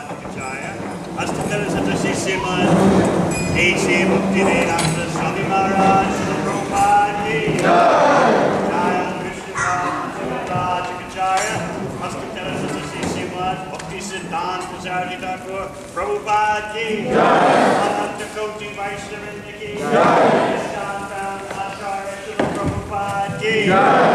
Founder-Acharya, Śrīmad Bhāgavatam, Swami Maharaj, Prabhupada ki jai. Krishna Śrīmad Bhaktivedanta, Prabhupada ki jai. Vyasa, ki Prabhupada ki jai.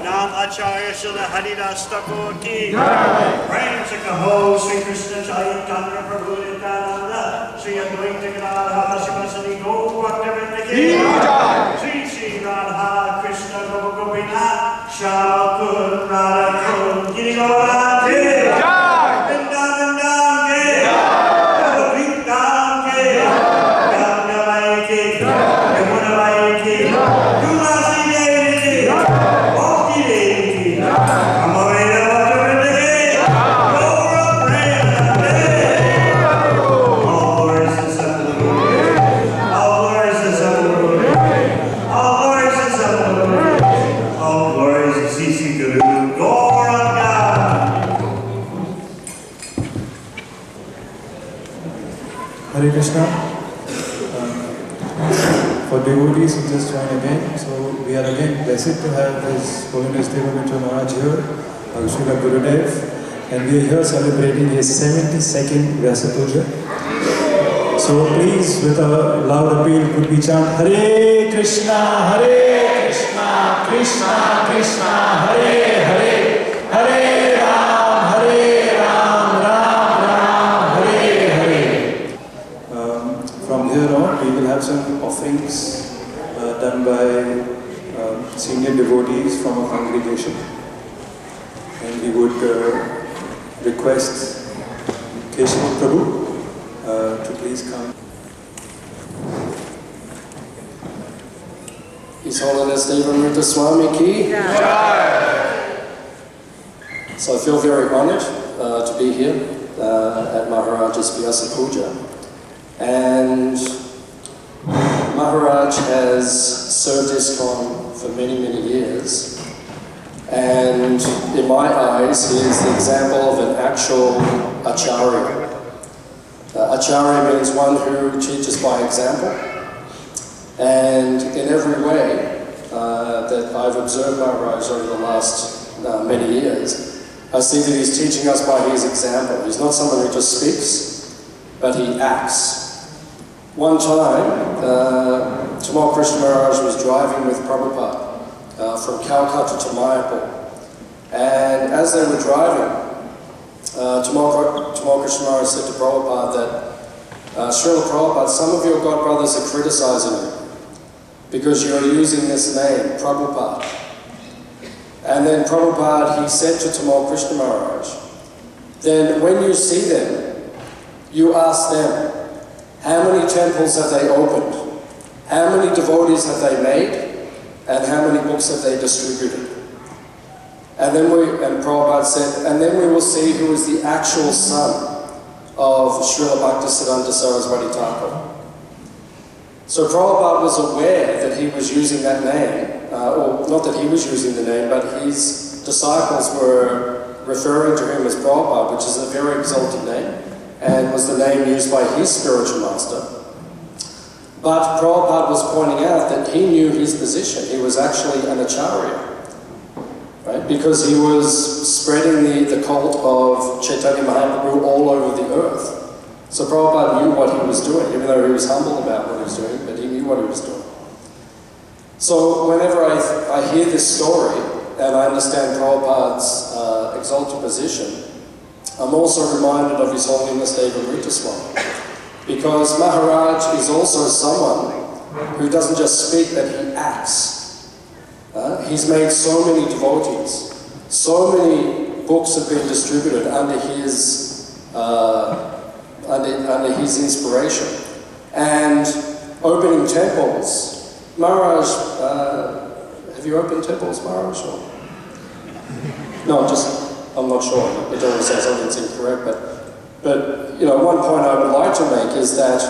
Nam Acharya Srila Haridas Thakur ki jai. Prem se kaho Sri Krishna Chaitanya Prabhu Nityananda Sri Advaita Gadadhara Sivasani Gaur Bhaktivedanta ki jai. Sri Radha Krishna Gopinath Shakur Radha Kun Giri Gaura ki jai. Vrindavan ki jai. Vrindavan ki jai. Gandhavai ki jai. Yamunavai ki jai. Tulasi Devi ki jai. Hare Krishna. For devotees who just joined again, so we are again blessed to have His Holiness Devamrita Maharaj here, Srila Gurudev, and we are here celebrating his 72nd Vyasa Puja. So please, with a loud appeal, could we chant Hare Krishna, Krishna Krishna, Hare Hare, Hare Ram, Ram Ram, Hare Hare. From here on, we will have some offerings done by senior devotees from our congregation. And we would request Keshav Prabhu to please come. His Holiness Devamrita Swami ki jai. So I feel very honored to be here at Maharaj's Vyasa Puja. And Maharaj has served ISKCON for many, many years. And in my eyes, he is the example of an actual Acharya. Acharya means one who teaches by example. And in every way that I've observed Maharaj over the last many years, I see that he's teaching us by his example. He's not someone who just speaks, but he acts. One time, Tamal Krishna Maharaj was driving with Prabhupada from Calcutta to Mayapur. And as they were driving, Tamal Krishna Maharaj said to Prabhupada that, Srila Prabhupada, some of your god brothers are criticizing you because you are using this name, Prabhupada. And then Prabhupada, he said to Tamal Krishna Maharaj, then when you see them, you ask them, how many temples have they opened? How many devotees have they made? And how many books have they distributed? And Prabhupada said, and then we will see who is the actual son of Srila Bhaktisiddhanta Saraswati Thakur. So Prabhupada was aware that he was using that name, or not that he was using the name, but his disciples were referring to him as Prabhupada, which is a very exalted name, and was the name used by his spiritual master. But Prabhupada was pointing out that he knew his position. He was actually an Acharya, right? Because he was spreading the cult of Chaitanya Mahaprabhu all over the earth. So Prabhupada knew what he was doing, even though he was humble about what he was doing, but he knew what he was doing. So whenever I hear this story, and I understand Prabhupada's exalted position, I'm also reminded of His Holiness Devamrita Swami. Because Maharaj is also someone who doesn't just speak, but he acts. He's made so many devotees. So many books have been distributed under his inspiration. And opening temples. Maharaj, have you opened temples, Maharaj? Or? No, I'm not sure. I don't want to say something that's incorrect, but one point I would like to make is that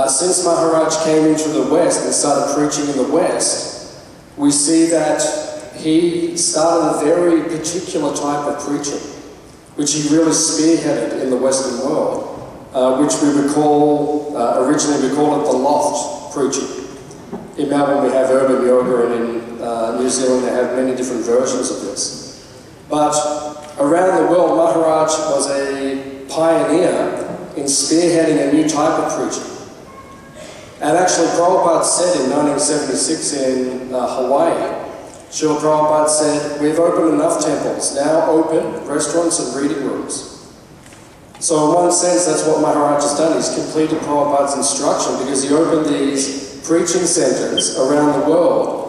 since Maharaj came into the West and started preaching in the West, we see that he started a very particular type of preaching, which he really spearheaded in the Western world, which we would call, originally we call it the loft preaching. In Melbourne we have urban yoga, and in New Zealand they have many different versions of this. But around the world, Maharaj was a pioneer in spearheading a new type of preaching. And actually Prabhupada said in 1976 in Hawaii, Srila Prabhupada said, we've opened enough temples, now open restaurants and reading rooms. So in one sense, that's what Maharaj has done. He's completed Prabhupada's instruction because he opened these preaching centres around the world,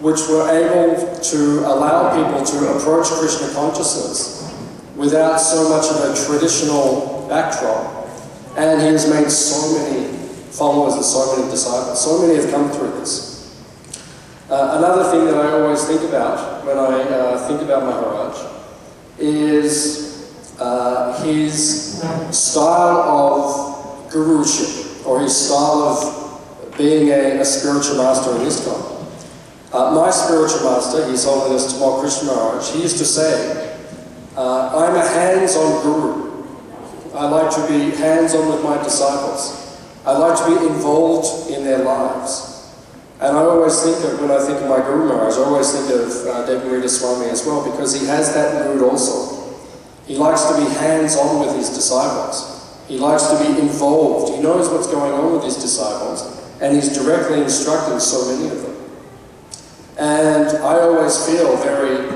which were able to allow people to approach Krishna consciousness without so much of a traditional backdrop. And he has made so many followers and so many disciples. So many have come through this. Another thing that I always think about when I think about Maharaj is his style of guruship, or his style of being a spiritual master in ISKCON. My spiritual master, His Holiness Tamal Krishna Maharaj, he used to say, I'm a hands-on guru. I like to be hands-on with my disciples. I like to be involved in their lives. And I always think of, when I think of my Guru Maharaj, I always think of Devamrita Swami as well, because he has that mood also. He likes to be hands-on with his disciples. He likes to be involved. He knows what's going on with his disciples, and he's directly instructing so many of them. And I always feel very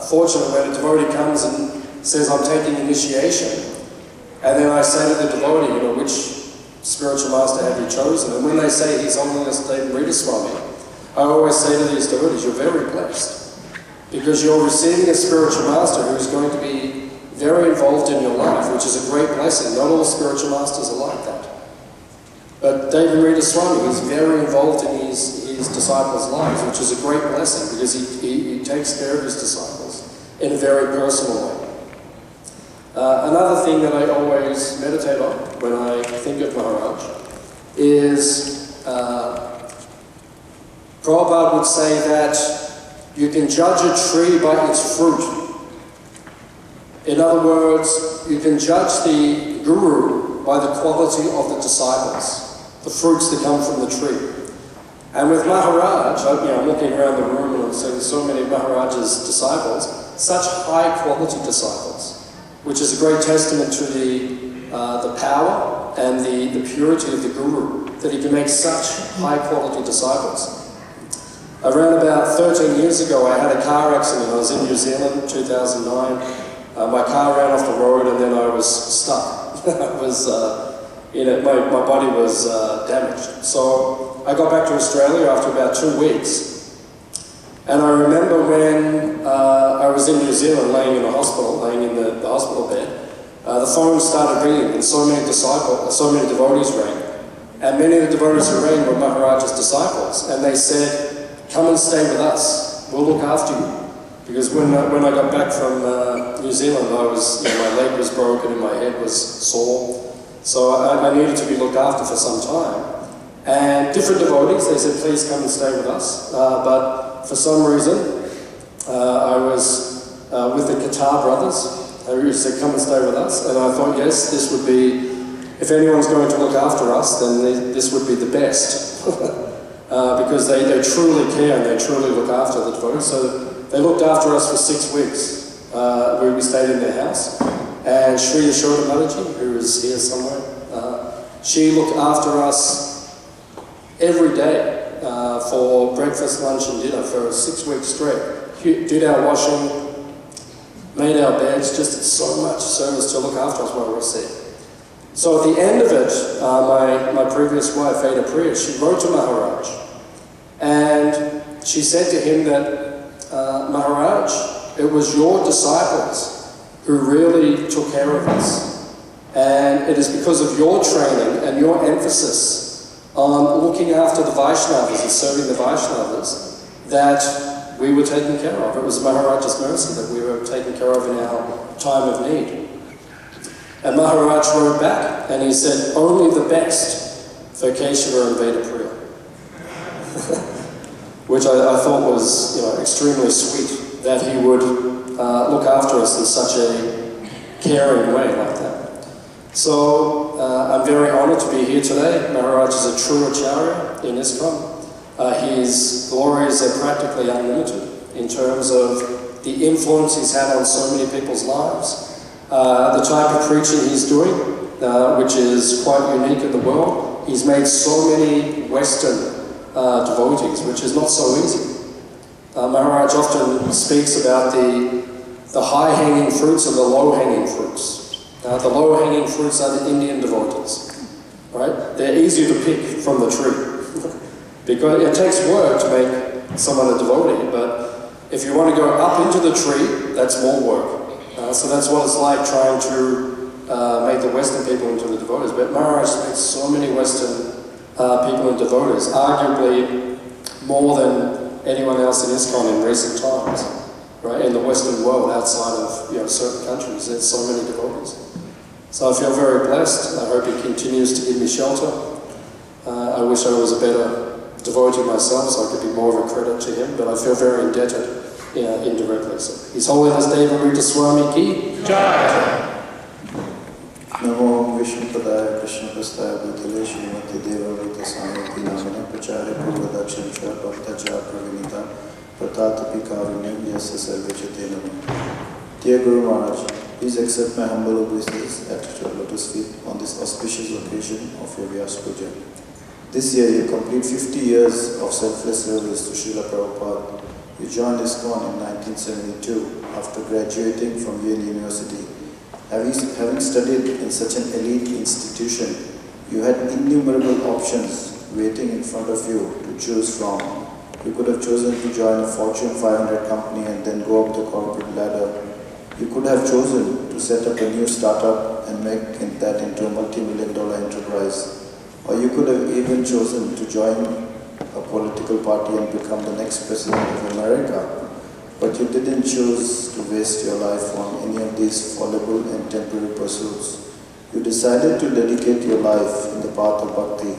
fortunate when a devotee comes and says, I'm taking initiation. And then I say to the devotee, you know, which spiritual master have you chosen? And when they say His Holiness Devamrita Swami, I always say to these devotees, you're very blessed, because you're receiving a spiritual master who is going to be very involved in your life, which is a great blessing. Not all spiritual masters are like that. But Devamrita Swami is very involved in his disciples' lives, which is a great blessing, because he takes care of his disciples in a very personal way. Another thing that I always meditate on when I think of Maharaj is Prabhupada would say that you can judge a tree by its fruit. In other words, you can judge the guru by the quality of the disciples, the fruits that come from the tree. And with Maharaj, I'm looking around the room and I'm seeing so many of Maharaj's disciples, such high quality disciples, which is a great testament to the power and the purity of the Guru, that he can make such high-quality disciples. Around about 13 years ago, I had a car accident. I was in New Zealand, 2009. My car ran off the road and then I was stuck. I was, my body was damaged. So I got back to Australia after about 2 weeks. And I remember when I was in New Zealand, laying in the hospital, laying in the hospital bed, the phone started ringing, and so many devotees rang. And many of the devotees who rang were Maharaj's disciples, and they said, come and stay with us, we'll look after you. Because when I got back from New Zealand, I was, my leg was broken and my head was sore. So I needed to be looked after for some time. And different devotees, they said, please come and stay with us. But for some reason, I was with the Qatar brothers, who said, come and stay with us. And I thought, yes, this would be, if anyone's going to look after us, then this would be the best. Because they truly care and they truly look after the devotees. So they looked after us for 6 weeks. We stayed in their house. And Sri Yashoda Mataji, who is here somewhere, she looked after us every day for breakfast, lunch and dinner for 6 weeks straight. Did our washing, made our beds, just did so much service to look after us while we were sick. So at the end of it, my previous wife, Ada Priya, she wrote to Maharaj. And she said to him that, Maharaj, it was your disciples who really took care of us. And it is because of your training and your emphasis on looking after the Vaishnavas and serving the Vaishnavas that we were taken care of. It was Maharaj's mercy that we were taken care of in our time of need. And Maharaj wrote back and he said, only the best for Keshava and Vedapriya. Which I thought was extremely sweet, that he would look after us in such caring way like that. So I'm very honored to be here today. Maharaj is a true Acharya in ISKCON. His glories are practically unlimited in terms of the influence he's had on so many people's lives. The type of preaching he's doing, which is quite unique in the world. He's made so many Western devotees, which is not so easy. Maharaj often speaks about the high-hanging fruits and the low-hanging fruits. The low-hanging fruits are the Indian devotees, right? They're easier to pick from the tree. Because it takes work to make someone a devotee, but if you want to go up into the tree, that's more work. So that's what it's like trying to make the Western people into the devotees. But Maharaj makes so many Western people into devotees, arguably more than anyone else in ISKCON in recent times, right? In the Western world, outside of certain countries, there's so many devotees. So I feel very blessed. I hope he continues to give me shelter. I wish I was a better devotee myself, so I could be more of a credit to him, but I feel very indebted indirectly. So, His Holiness Devamrita Swami ki Jai! Namo Vishnu Padaya Krishna Prastaya Bhutale Śrīmad Devamrita Swami ki Namana Prachare Puja Bhakta Pravinita Pratatapi Karunyam Vyasa Sarvachate Namo. Dear Guru Maharaj, please accept my humble obeisance at your lotus feet on this auspicious occasion of your Vyasa Puja. This year you complete 50 years of selfless service to Srila Prabhupada. You joined ISKCON in 1972 after graduating from Yale University. Having studied in such an elite institution, you had innumerable options waiting in front of you to choose from. You could have chosen to join a Fortune 500 company and then go up the corporate ladder. You could have chosen to set up a new startup and make that into a multi-million-dollar enterprise. Or you could have even chosen to join a political party and become the next president of America. But you didn't choose to waste your life on any of these fallible and temporary pursuits. You decided to dedicate your life in the path of bhakti.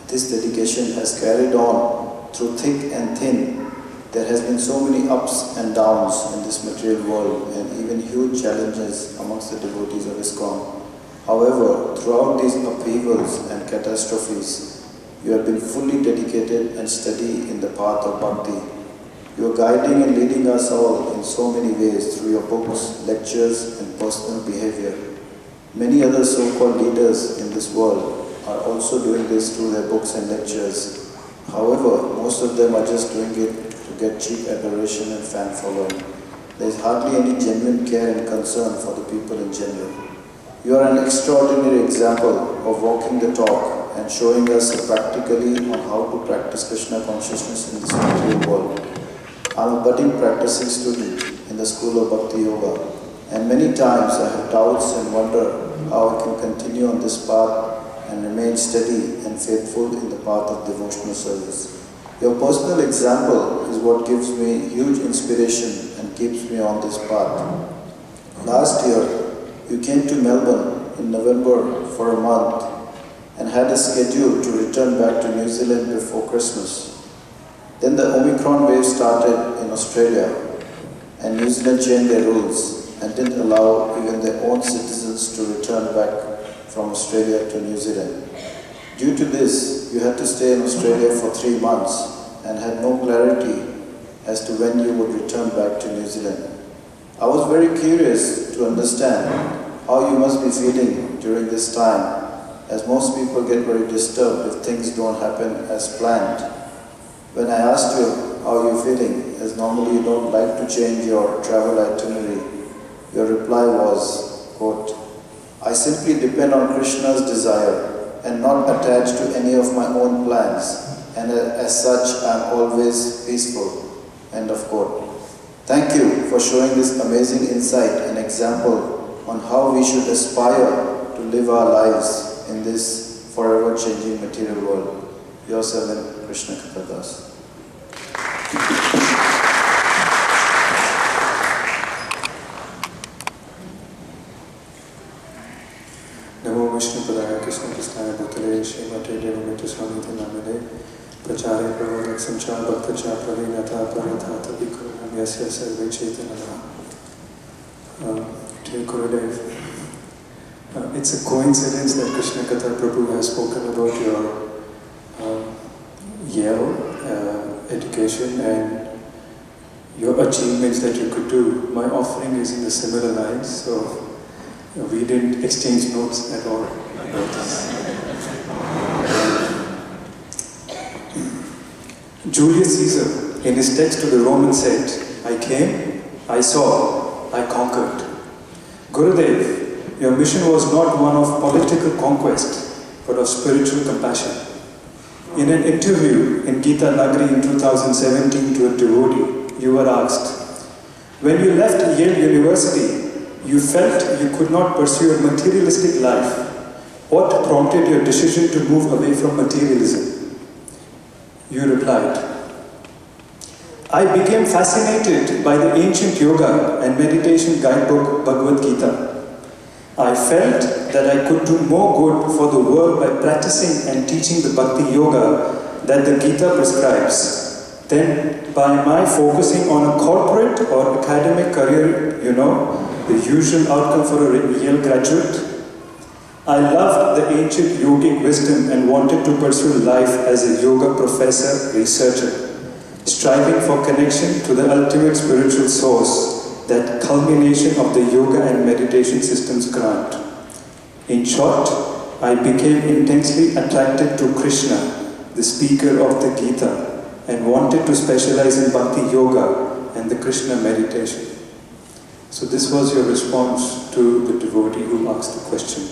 This dedication has carried on through thick and thin. There has been so many ups and downs in this material world and even huge challenges amongst the devotees of ISKCON. However, throughout these upheavals and catastrophes, you have been fully dedicated and steady in the path of bhakti. You are guiding and leading us all in so many ways through your books, lectures, and personal behavior. Many other so-called leaders in this world are also doing this through their books and lectures. However, most of them are just doing it to get cheap adoration and fan following. There is hardly any genuine care and concern for the people in general. You are an extraordinary example of walking the talk and showing us practically on how to practice Krishna consciousness in this material world. I am a budding practicing student in the school of Bhakti Yoga, and many times I have doubts and wonder how I can continue on this path and remain steady and faithful in the path of devotional service. Your personal example is what gives me huge inspiration and keeps me on this path. Last year, you came to Melbourne in November for a month and had a schedule to return back to New Zealand before Christmas. Then the Omicron wave started in Australia and New Zealand changed their rules and didn't allow even their own citizens to return back from Australia to New Zealand. Due to this, you had to stay in Australia for 3 months and had no clarity as to when you would return back to New Zealand. I was very curious to understand how you must be feeling during this time, as most people get very disturbed if things don't happen as planned. When I asked you how you're feeling, as normally you don't like to change your travel itinerary, your reply was, quote, "I simply depend on Krishna's desire and not attached to any of my own plans, and as such I am always peaceful," end of quote. Thank you for showing this amazing insight and example on how we should aspire to live our lives in this forever changing material world. Your servant, Krishna Kapadas. Namo Vishnu Padaya Krishna Prastaya Bhutale Śrīmad Devamrita Swami ki Namane Prachare Prabhupada Bhakta Pravinata Pratatapi Karunyam Vyasa Sarvachate Namo. Dear Gurudev. It's a coincidence that Krishna Katha Prabhu has spoken about your Yale education and your achievements that you could do. My offering is in the similar lines, so we didn't exchange notes at all about this. Julius Caesar, in his text to the Romans, said, "I came, I saw, I conquered." Gurudev, your mission was not one of political conquest, but of spiritual compassion. In an interview in Gita Nagari in 2017 to a devotee, you were asked, when you left Yale University, you felt you could not pursue a materialistic life. What prompted your decision to move away from materialism? You replied, I became fascinated by the ancient yoga and meditation guidebook Bhagavad Gita. I felt that I could do more good for the world by practicing and teaching the Bhakti Yoga that the Gita prescribes than by my focusing on a corporate or academic career, the usual outcome for a Yale graduate. I loved the ancient yogic wisdom and wanted to pursue life as a yoga professor, researcher, striving for connection to the ultimate spiritual source, that culmination of the yoga and meditation systems grant. In short, I became intensely attracted to Krishna, the speaker of the Gita, and wanted to specialize in Bhakti Yoga and the Krishna meditation. So this was your response to the devotee who asked the question.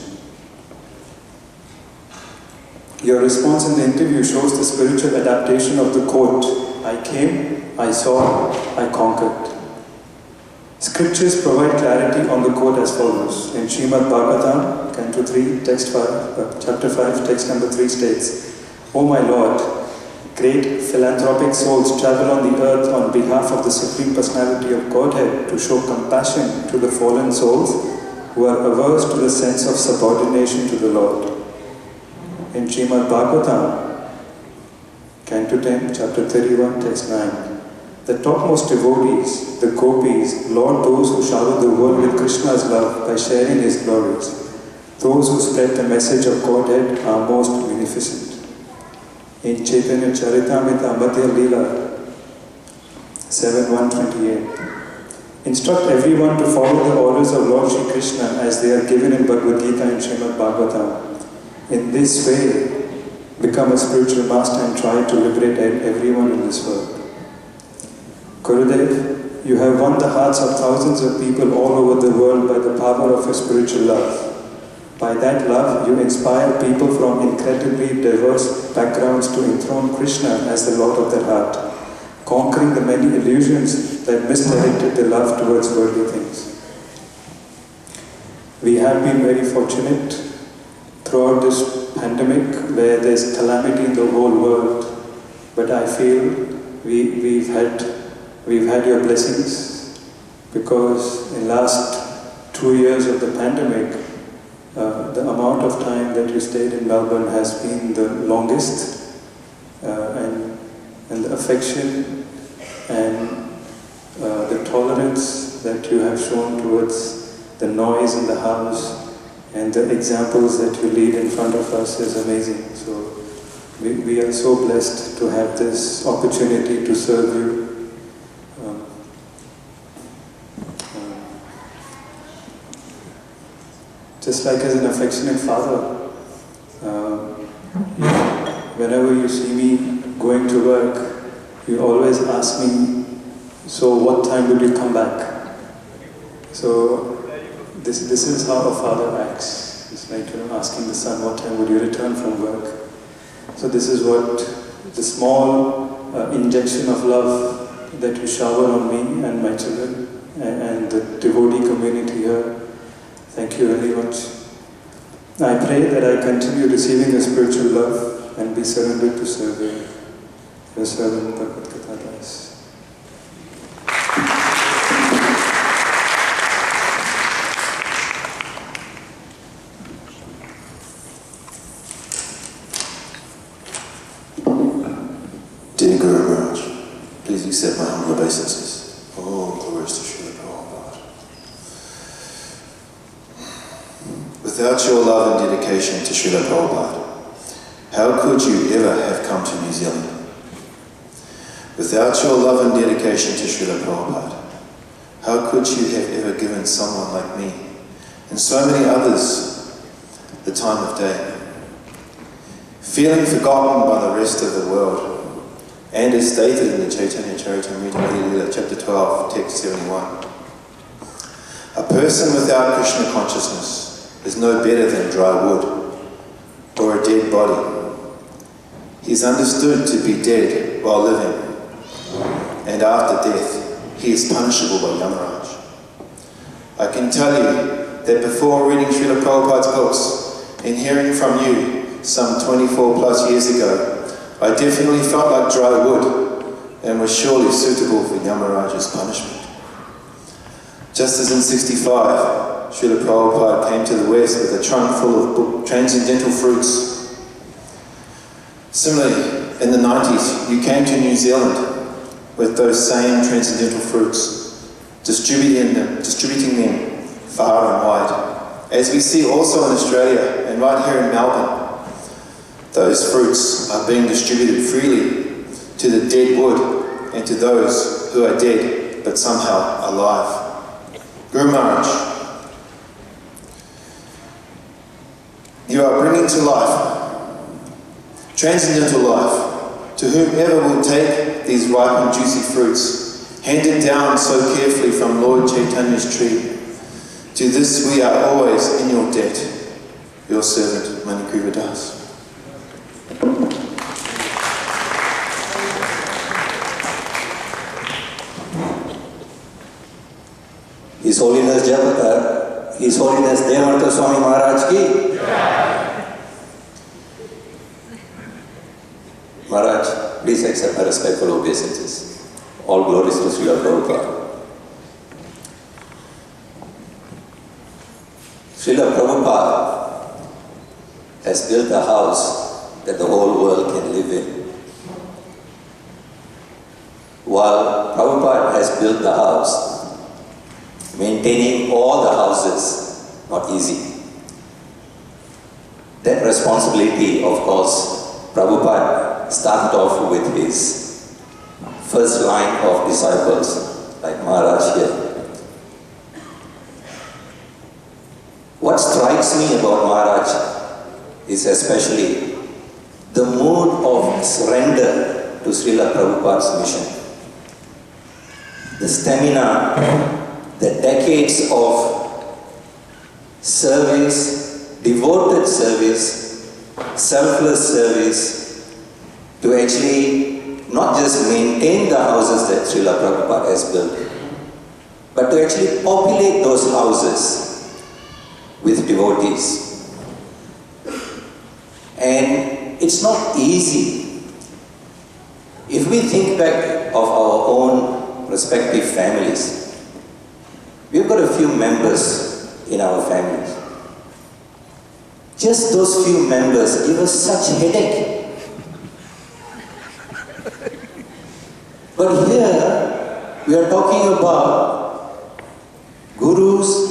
Your response in the interview shows the spiritual adaptation of the quote, I came, I saw, I conquered. Scriptures provide clarity on the quote as follows. In Śrīmad Bhāgavatam, Canto 3, Chapter 5, text number 3 states, O my Lord, great philanthropic souls travel on the earth on behalf of the Supreme Personality of Godhead to show compassion to the fallen souls who are averse to the sense of subordination to the Lord. In Śrīmad Bhāgavatam, Canto 10, Chapter 31, text 9, the topmost devotees, the gopis, laud those who shower the world with Krishna's love by sharing his glories. Those who spread the message of Godhead are most munificent. In Chaitanya Charitamrita Madhya Leela 7.128, instruct everyone to follow the orders of Lord Shri Krishna as they are given in Bhagavad Gita and Śrīmad Bhāgavatam. In this way, become a spiritual master and try to liberate everyone in this world. Gurudev, you have won the hearts of thousands of people all over the world by the power of your spiritual love. By that love, you inspire people from incredibly diverse backgrounds to enthrone Krishna as the Lord of their heart, conquering the many illusions that misdirected the love towards worldly things. We have been very fortunate throughout this pandemic where there's calamity in the whole world, but I feel we've had your blessings, because in last 2 years of the pandemic, the amount of time that you stayed in Melbourne has been the longest, and the affection and the tolerance that you have shown towards the noise in the house and the examples that you lead in front of us is amazing. So we are so blessed to have this opportunity to serve you. Just like as an affectionate father, whenever you see me going to work, you always ask me, so what time will you come back? So this is how a father acts. It's like asking the son, what time would you return from work? So this is what the small injection of love that you shower on me and my children and the devotee community here. Thank you very much. I pray that I continue receiving your spiritual love and be surrendered to serve you. Your servant, Bhagavad Gita Das. Dear Guru Maharaj, please accept my humble obeisances. All glories to Śrīmad Bhāgavatam. Without your love and dedication to Srila Prabhupada, how could you ever have come to New Zealand? Without your love and dedication to Srila Prabhupada, how could you have ever given someone like me and so many others the time of day? Feeling forgotten by the rest of the world, and as stated in the Chaitanya Charitamrita, chapter 12, text 71. A person without Krishna consciousness is no better than dry wood or a dead body. He is understood to be dead while living, and after death, he is punishable by Yamaraj. I can tell you that before reading Srila Prabhupada's books and hearing from you some 24 plus years ago, I definitely felt like dry wood and was surely suitable for Yamaraj's punishment. Just as in 65, Srila Prabhupada came to the West with a trunk full of transcendental fruits. Similarly, in the 90s, you came to New Zealand with those same transcendental fruits, distributing them far and wide. As we see also in Australia and right here in Melbourne, those fruits are being distributed freely to the dead wood and to those who are dead but somehow alive. Guru Maharaj, you are bringing to life, transcendental life, to whomever will take these ripe and juicy fruits, handed down so carefully from Lord Chaitanya's tree. To this we are always in your debt. Your servant, Manikriva Das. His Holiness Devamrita Swami Maharaj ki. Maharaj, please accept my respectful obeisances. All glories to Srila Prabhupada. Srila Prabhupada has built a house that the whole world can live in. While Prabhupada has built the house, maintaining all the houses, not easy. That responsibility, of course, Prabhupada started off with his first line of disciples, like Maharaj here. What strikes me about Maharaj is especially the mood of surrender to Srila Prabhupada's mission. The stamina, the decades of service, devoted service, selfless service, to actually not just maintain the houses that Srila Prabhupada has built, but to actually populate those houses with devotees. And it's not easy. If we think back of our own respective families, we've got a few members in our families. Just those few members give us such headache. But here, we are talking about gurus,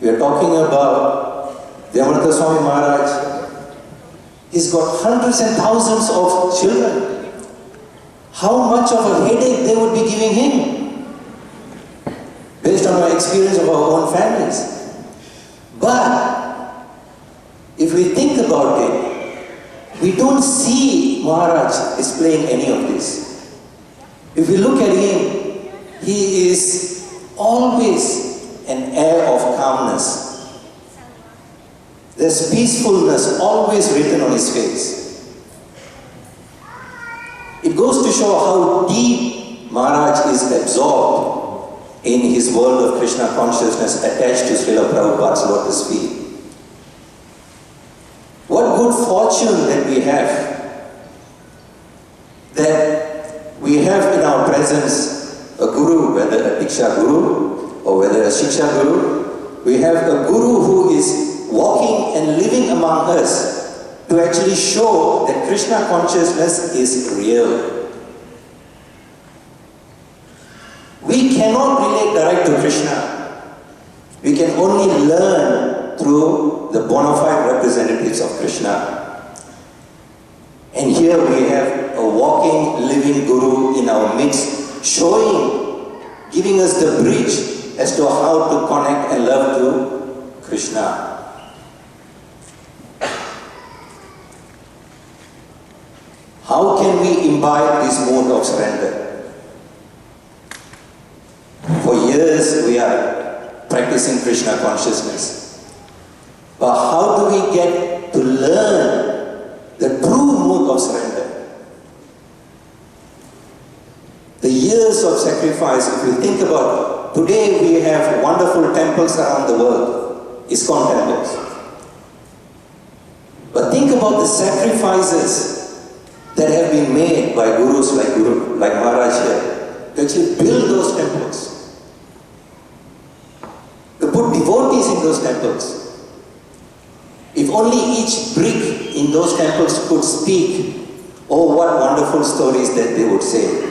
we are talking about Devamrita Swami Maharaj. He's got hundreds and thousands of children. How much of a headache they would be giving him, based on our experience of our own families. But if we think about it, we don't see Maharaj displaying any of this. If we look at him, he is always an air of calmness. There's peacefulness always written on his face. It goes to show how deep Maharaj is absorbed in his world of Krishna consciousness attached to Srila Prabhupada's lotus feet. What good fortune that we have in our presence a guru, whether a Diksha guru or whether a Shiksha guru. We have a guru who is walking and living among us to actually show that Krishna consciousness is real. We cannot relate direct to Krishna. We can only learn through the bona fide representatives of Krishna. And here we have a walking, living Guru in our midst, giving us the bridge as to how to connect and love to Krishna. How can we imbibe this mood of surrender? For years we are practicing Krishna consciousness. But how do we get to learn the true mood of surrender? The years of sacrifice, if you think about it, today we have wonderful temples around the world, ISKCON temples. But think about the sacrifices that have been made by gurus like Maharaj here, to actually build those temples, to put devotees in those temples. If only each brick in those temples could speak, oh, what wonderful stories that they would say.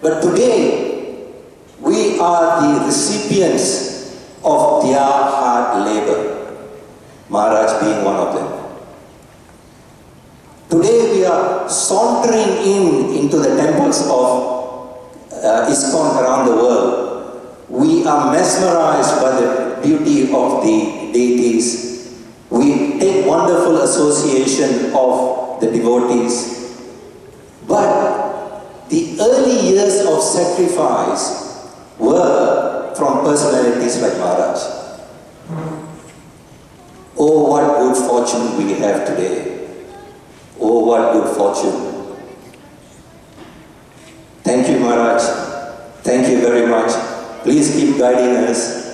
But today, we are the recipients of their hard labor, Maharaj being one of them. Today we are sauntering into the temples of ISKCON around the world. We are mesmerized by the beauty of the deities. We take wonderful association of the devotees. But the early years of sacrifice were from personalities like Maharaj. Oh, what good fortune we have today. Oh, what good fortune. Thank you, Maharaj. Thank you very much. Please keep guiding us.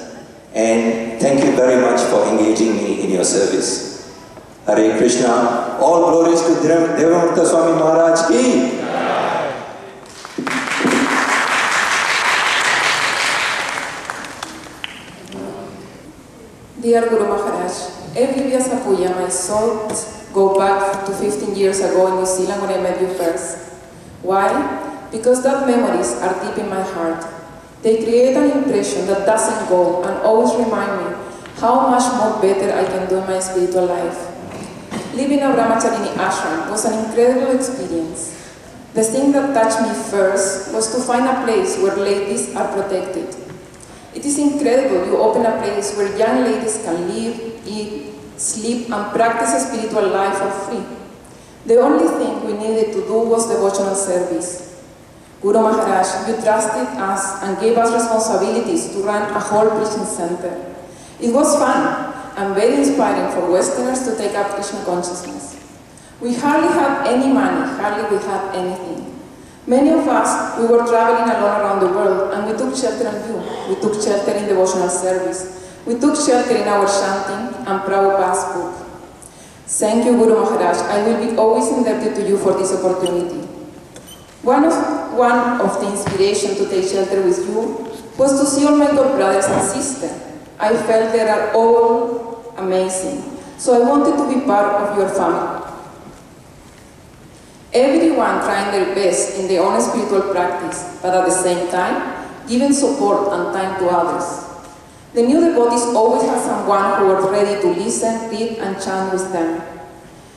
And thank you very much for engaging me in your service. Hare Krishna. All glories to Devamrita Swami Maharaj ki. Dear Guru Maharaj, every Vyasa Puja my thoughts go back to 15 years ago in New Zealand when I met you first. Why? Because that memories are deep in my heart. They create an impression that doesn't go and always remind me how much more better I can do in my spiritual life. Living a Brahmacharini ashram was an incredible experience. The thing that touched me first was to find a place where ladies are protected. It is incredible you open a place where young ladies can live, eat, sleep and practice a spiritual life for free. The only thing we needed to do was devotional service. Guru Maharaj, you trusted us and gave us responsibilities to run a whole preaching center. It was fun and very inspiring for Westerners to take up Krishna consciousness. We hardly had any money, hardly we had anything. Many of us, we were traveling alone around the world and we took shelter on you. We took shelter in devotional service. We took shelter in our chanting and Prabhupada's book. Thank you, Guru Maharaj. I will be always indebted to you for this opportunity. One of the inspiration to take shelter with you was to see all my god brothers and sisters. I felt they are all amazing, so I wanted to be part of your family. Everyone trying their best in their own spiritual practice, but at the same time, giving support and time to others. The new devotees always have someone who are ready to listen, read, and chant with them.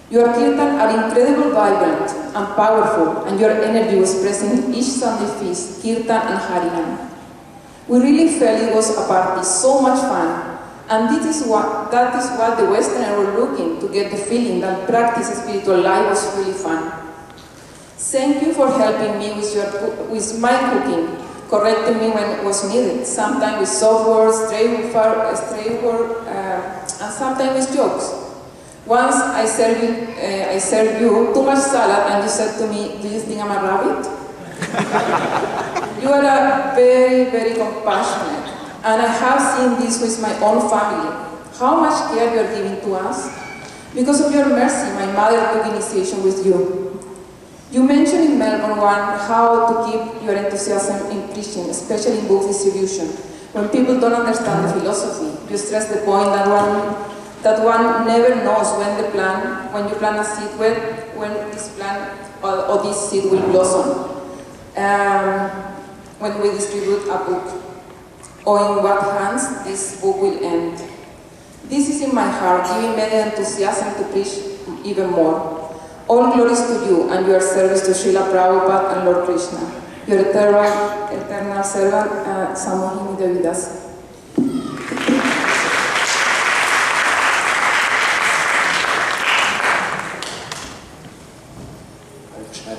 Your kirtan are incredibly vibrant and powerful, and your energy was present in each Sunday feast, kirtan and Harinam. We really felt it was a party, so much fun, and that is what the Westerners were looking to get the feeling that practice spiritual life was really fun. Thank you for helping me with my cooking, correcting me when it was needed, sometimes with soft words, stray words, and sometimes with jokes. Once I served you too much salad and you said to me, do you think I'm a rabbit? You are very, very compassionate, and I have seen this with my own family, how much care you are giving to us. Because of your mercy, my mother took initiation with you. You mentioned in Melbourne how to keep your enthusiasm in preaching, especially in book distribution. When people don't understand the philosophy, you stress the point that one never knows when you plant a seed, when this plant or this seed will blossom. When we distribute a book. or in what hands this book will end. This is in my heart, giving me the enthusiasm to preach even more. All glories to you and your service to Srila Prabhupada and Lord Krishna. Your eternal servant, Samohini Devidasa.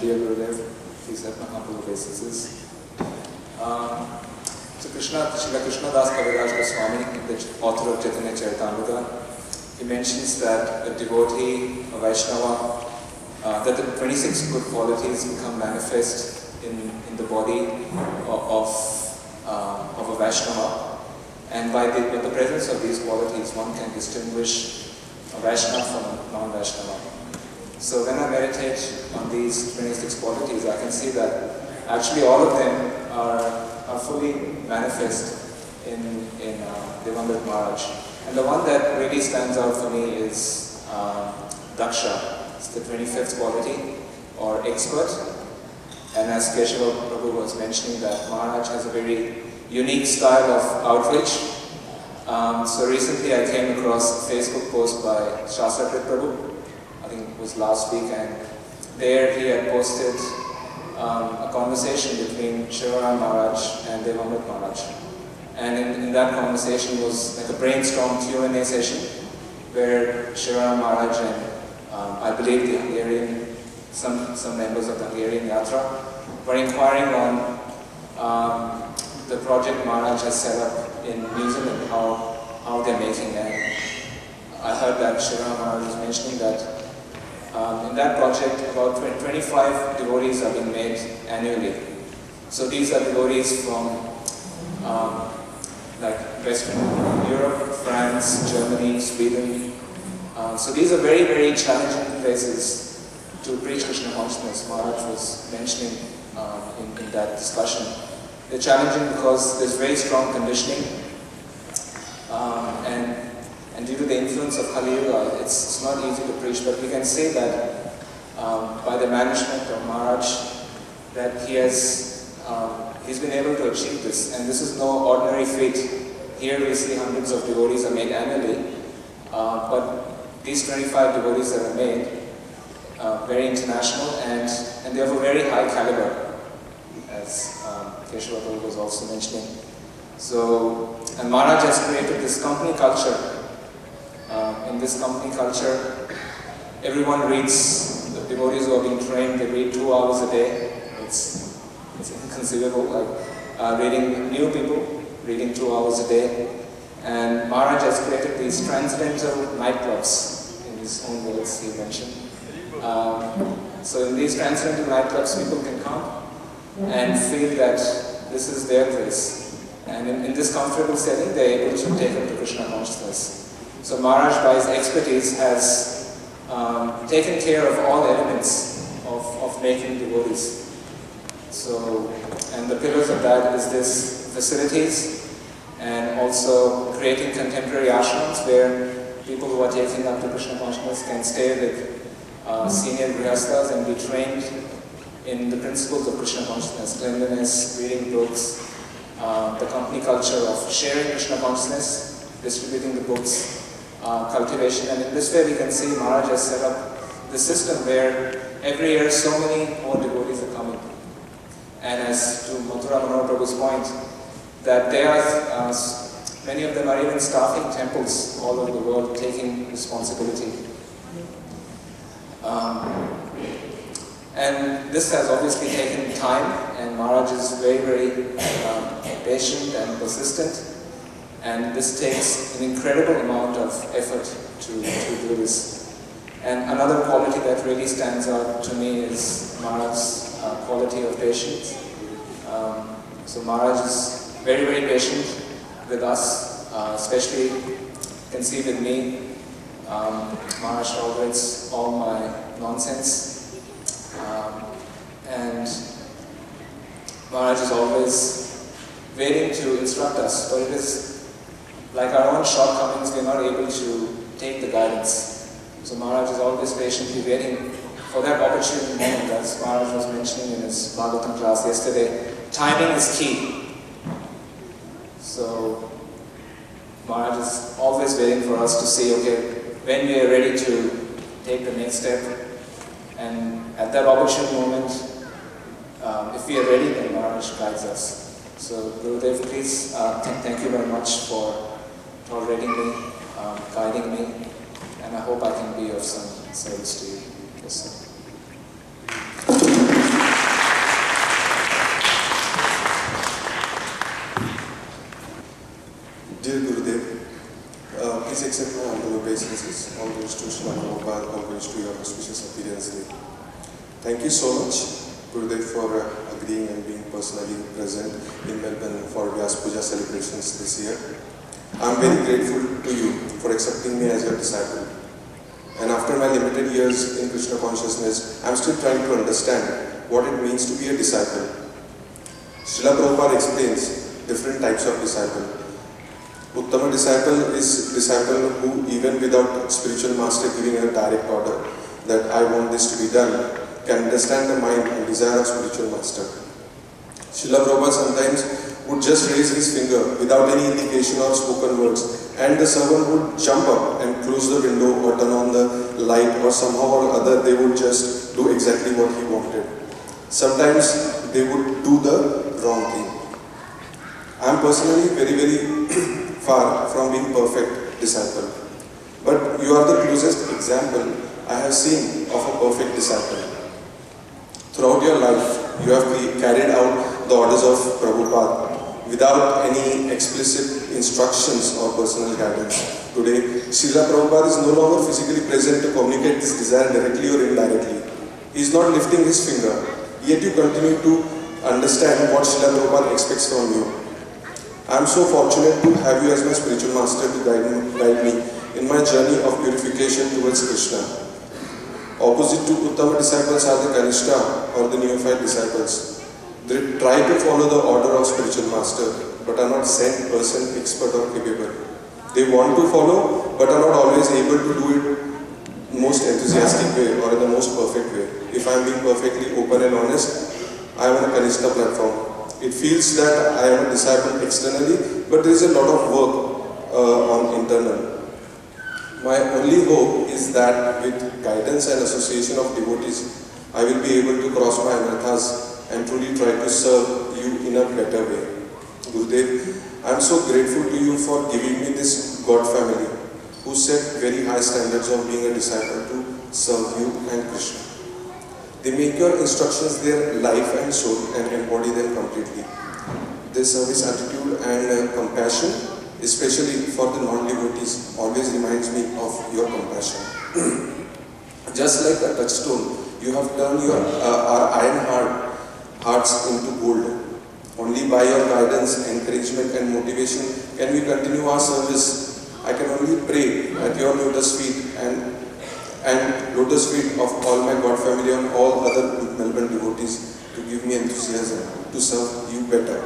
Dear Gurudev, please have my humble obeisances. So Srila Krishna Das Kaviraj Swami, the author of Chaitanya Charitamrita, he mentions that a devotee, a Vaishnava, that the 26 good qualities become manifest in the body of a Vaishnava, and with the presence of these qualities, one can distinguish a Vaishnava from a non-Vaishnava. So when I meditate on these 26 qualities, I can see that actually all of them are fully manifest in Devamrita Maharaj. And the one that really stands out for me is Daksha. It's the 25th quality, or expert. And as Keshava Prabhu was mentioning, that Maharaj has a very unique style of outreach. So recently I came across a Facebook post by Shastrakrit Prabhu. I think it was last week, and there he had posted a conversation between Shivaram Maharaj and Devamrita Maharaj. And in that conversation was like a brainstorm Q&A session where Shivaram Maharaj and I believe the Hungarian, some members of the Hungarian Yatra were inquiring on the project Maharaj has set up in New Zealand, how they're making it. I heard that Shivaram Maharaj was mentioning that in that project, about 25 devotees are being made annually. So these are devotees from like Western Europe, France, Germany, Sweden. So these are very, very challenging places to preach Krishna consciousness. Maharaj was mentioning in that discussion. They're challenging because there's very strong conditioning, and due to the influence of Kali Yuga, it's not easy to preach, but we can say that by the management of Maharaj, that he's been able to achieve this, and this is no ordinary feat. Here we see hundreds of devotees are made annually, but these 25 devotees that are made, very international, and they have a very high caliber, as Keshava Prabhu was also mentioning. So, and Maharaj has created this company culture. In this company culture, everyone reads, the devotees who are being trained, they read 2 hours a day. It's inconceivable, like reading new people, reading 2 hours a day. And Maharaj has created these transcendental nightclubs, in his own words he mentioned. So in these transcendental nightclubs, people can come and feel that this is their place. And in this comfortable setting, they're able to take up to Krishna consciousness. So Maharaj, by his expertise, has taken care of all elements of making devotees. So, and the pillars of that is this facilities, and also creating contemporary ashrams where people who are taking up to Krishna consciousness can stay with senior grihasthas and be trained in the principles of Krishna consciousness, cleanliness, reading books, the company culture of sharing Krishna consciousness, distributing the books, cultivation. And in this way we can see Maharaj has set up the system where every year so many more devotees are coming. And as to Mathura Manohar Prabhu's point, that there are, many of them are even staffing temples all over the world, taking responsibility. And this has obviously taken time, and Maharaj is very, very patient and persistent. And this takes an incredible amount of effort to do this. And another quality that really stands out to me is Maharaj's quality of patience. So Maharaj is very, very patient with us, especially you can see with me. Maharaj tolerates all my nonsense. And Maharaj is always waiting to instruct us, but it is like our own shortcomings, we are not able to take the guidance. So Maharaj is always patiently waiting for that opportune moment, as Maharaj was mentioning in his Bhagavatam class yesterday. Timing is key. So So Maharaj is always waiting for us to say, okay, when we are ready to take the next step, and at that opportune moment, if we are ready, then Maharaj guides us. So Gurudev, please thank you very much for tolerating me, guiding me, and I hope I can be of some service to you. Yes, sir. Dear Gurudev, please accept my humble obeisances. All glories to Śrīmad Bhāgavatam, all glories to your auspicious appearance day. Thank you so much, Gurudev, for agreeing and being personally present in Melbourne for Vyasa Puja celebrations this year. I am very grateful to you for accepting me as your disciple. And after my limited years in Krishna consciousness, I am still trying to understand what it means to be a disciple. Srila Prabhupada explains different types of disciple. Uttama disciple is disciple who, even without spiritual master giving a direct order that I want this to be done, can understand the mind and desire of spiritual master. Srila Prabhupada sometimes would just raise his finger without any indication or spoken words, and the servant would jump up and close the window or turn on the light, or somehow or other they would just do exactly what he wanted. Sometimes they would do the wrong thing. I am personally very far from being perfect disciple. But you are the closest example I have seen of a perfect disciple. Throughout your life, you have carried out the orders of Prabhupada without any explicit instructions or personal guidance. Today, Srila Prabhupada is no longer physically present to communicate this desire directly or indirectly. He is not lifting his finger, yet you continue to understand what Srila Prabhupada expects from you. I am so fortunate to have you as my spiritual master to guide me in my journey of purification towards Krishna. Opposite to Uttama disciples are the Kanishta or the neophyte disciples. They try to follow the order of spiritual master, but are not sent person, expert or capable. They want to follow, but are not always able to do it in the most enthusiastic way or in the most perfect way. If I am being perfectly open and honest, I am on a Kanishta platform. It feels that I am a disciple externally, but there is a lot of work on internal. My only hope is that with guidance and association of devotees, I will be able to cross my anarthas and truly try to serve you in a better way. Gurudev, I am so grateful to you for giving me this God family who set very high standards of being a disciple to serve you and Krishna. They make your instructions their life and soul and embody them completely. Their service attitude and compassion, especially for the non-devotees, always reminds me of your compassion. Just like a touchstone, you have turned our iron hearts into gold. Only by your guidance, encouragement and motivation can we continue our service. I can only pray at your lotus feet and lotus feet of all my God family and all other Melbourne devotees to give me enthusiasm to serve you better.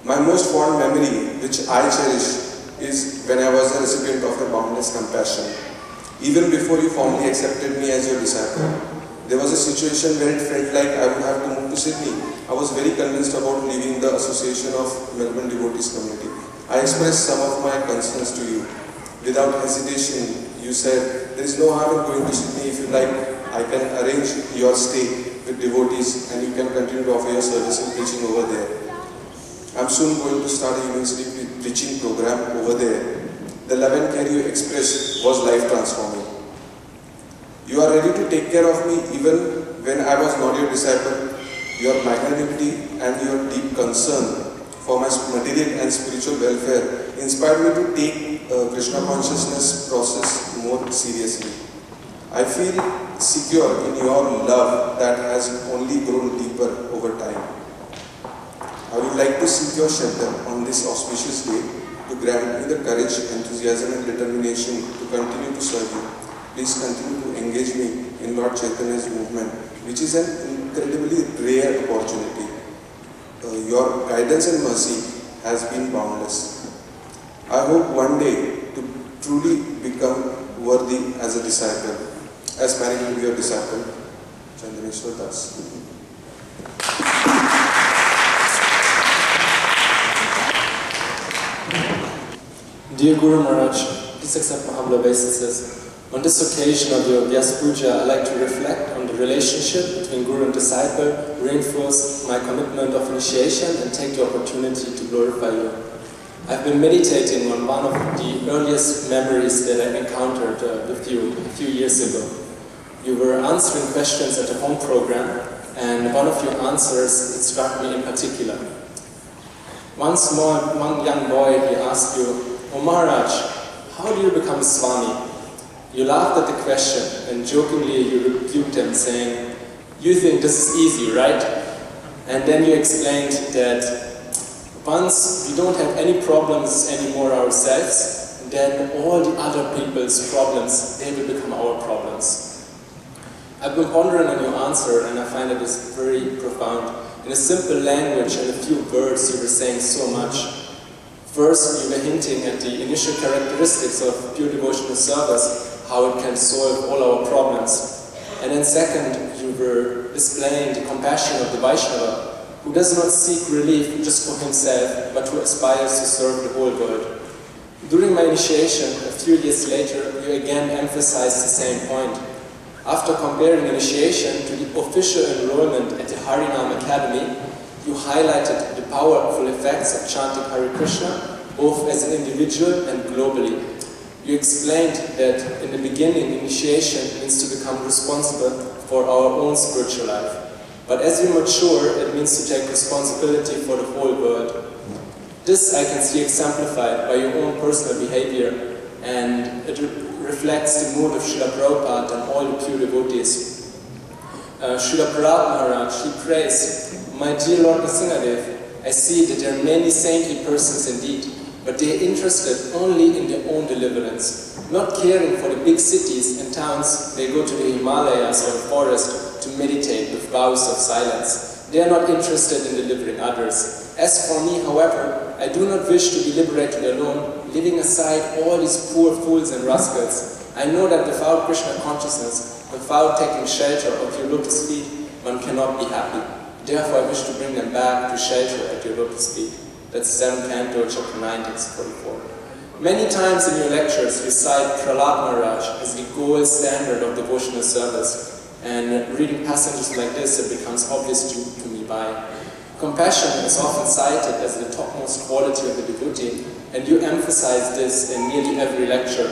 My most fond memory, which I cherish, is when I was a recipient of your boundless compassion. Even before you formally accepted me as your disciple, there was a situation where it felt like I would have to move to Sydney. I was very convinced about leaving the association of Melbourne Devotees Community. I expressed some of my concerns to you. Without hesitation, you said, there is no harm in going to Sydney. If you like, I can arrange your stay with devotees and you can continue to offer your service in preaching over there. I'm soon going to start a university preaching program over there. The love and care you expressed was life transforming. You are ready to take care of me even when I was not your disciple. Your magnanimity and your deep concern for my material and spiritual welfare inspired me to take Krishna consciousness process more seriously. I feel secure in your love that has only grown deeper over time. I would like to seek your shelter on this auspicious day to grant me the courage, enthusiasm and determination to continue to serve you. Please continue to engage me in Lord Chaitanya's movement, which is an incredibly rare opportunity. Your guidance and mercy has been boundless. I hope one day to truly become worthy as a disciple, as married to your disciple, Chandaneshwar Das. Dear Guru Maharaj, please accept my humble obeisances. On this occasion of your Vyasa Puja, I'd like to reflect on the relationship between Guru and disciple, reinforce my commitment of initiation, and take the opportunity to glorify you. I've been meditating on one of the earliest memories that I encountered with you a few years ago. You were answering questions at a home program, and one of your answers, it struck me in particular. One young boy, he asked you, "Oh Maharaj, how do you become a Swami?" You laughed at the question, and jokingly you rebuked him, saying, "You think this is easy, right?" And then you explained that once we don't have any problems anymore ourselves, then all the other people's problems, they will become our problems. I've been pondering on your answer, and I find it is very profound. In a simple language and a few words, you were saying so much. First, you were hinting at the initial characteristics of pure devotional service, how it can solve all our problems. And then second, you were displaying the compassion of the Vaishnava, who does not seek relief just for himself, but who aspires to serve the whole world. During my initiation, a few years later, you again emphasized the same point. After comparing initiation to the official enrollment at the Harinam Academy, you highlighted the powerful effects of chanting Hare Krishna, both as an individual and globally. You explained that in the beginning, initiation means to become responsible for our own spiritual life. But as we mature, it means to take responsibility for the whole world. This I can see exemplified by your own personal behavior, and it reflects the mood of Srila Prabhupada and all the pure devotees. Srila Prabhupada Maharaj, he prays, "My dear Lord Nrsimhadev, I see that there are many saintly persons indeed, but they are interested only in their own deliverance, not caring for the big cities and towns. They go to the Himalayas or the forest to meditate with vows of silence. They are not interested in delivering others. As for me, however, I do not wish to be liberated alone, leaving aside all these poor fools and rascals. I know that without Krishna consciousness, without taking shelter of your lotus feet, one cannot be happy. Therefore, I wish to bring them back to shelter at your lotus feet." That's 7th Canto, chapter 9, text 44. Many times in your lectures, you cite Prahlad Maharaj as the gold standard of devotional service. And reading passages like this, it becomes obvious to me why. Compassion is often cited as the topmost quality of the devotee, and you emphasize this in nearly every lecture.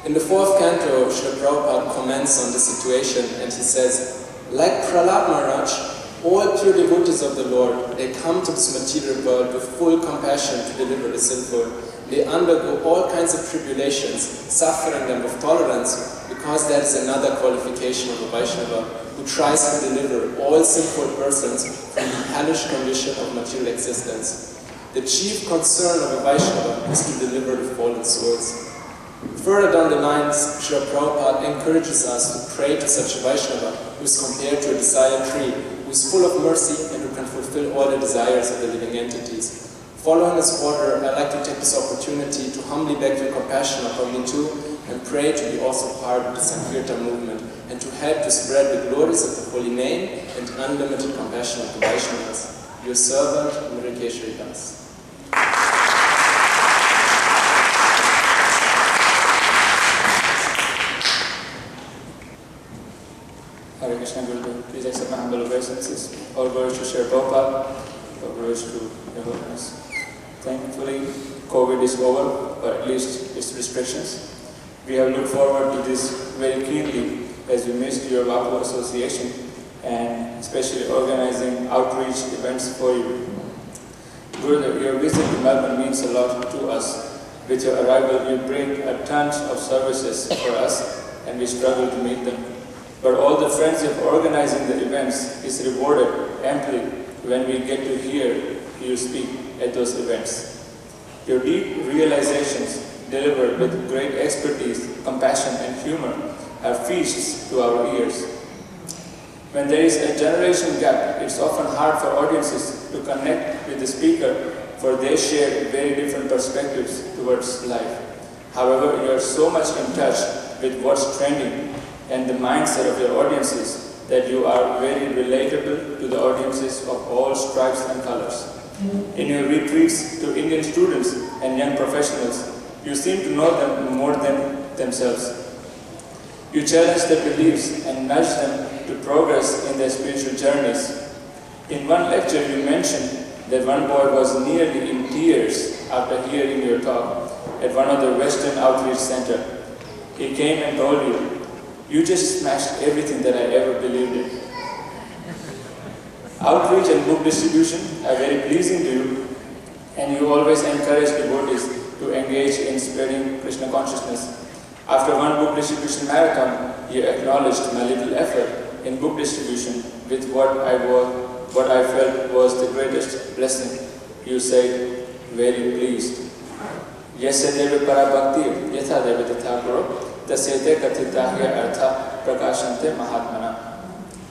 In the 4th Canto, Srila Prabhupada comments on the situation, and he says, "Like Prahlad Maharaj, all pure devotees of the Lord, they come to this material world with full compassion to deliver the sinful. They undergo all kinds of tribulations, suffering them with tolerance, because that is another qualification of a Vaishnava, who tries to deliver all sinful persons from the hellish condition of material existence. The chief concern of a Vaishnava is to deliver the fallen souls." Further down the lines, Srila Prabhupada encourages us to pray to such a Vaishnava who is compared to a desire tree, who is full of mercy and who can fulfill all the desires of the living entities. Following his order, I'd like to take this opportunity to humbly beg your compassion upon me too, and pray to be also part of the Sankirtan movement, and to help to spread the glories of the holy name and unlimited compassion of the Vaishnavas. Your servant, Mrikeshwari Das. Hare Krishna Gurudev, please accept my humble obeisances. All glories to Srila Prabhupada, all glories to your holiness. Thankfully, COVID is over, or at least its restrictions. We have looked forward to this very keenly as we missed your Vapu association and especially organizing outreach events for you. Gurudev, your visit to Melbourne means a lot to us. With your arrival, you bring a tons of services for us, and we struggle to meet them. But all the frenzy of organizing the events is rewarded amply when we get to hear you speak at those events. Your deep realizations, delivered with great expertise, compassion, and humor, are feasts to our ears. When there is a generation gap, it's often hard for audiences to connect with the speaker, for they share very different perspectives towards life. However, you are so much in touch with what's trending and the mindset of your audiences that you are very relatable to the audiences of all stripes and colors. In your retreats to Indian students and young professionals, you seem to know them more than themselves. You challenge their beliefs and nudge them to progress in their spiritual journeys. In one lecture, you mentioned that one boy was nearly in tears after hearing your talk at one of the Western Outreach Center. He came and told you, "You just smashed everything that I ever believed in." Outreach and book distribution are very pleasing to you, and you always encourage devotees to engage in spreading Krishna consciousness. After one book distribution marathon, you acknowledged my little effort in book distribution with what I felt was the greatest blessing. You said, "Very pleased." Yasya deva para bhakti yatha deva tatha guru tasyate kathitahya artha prakashante mahatmana.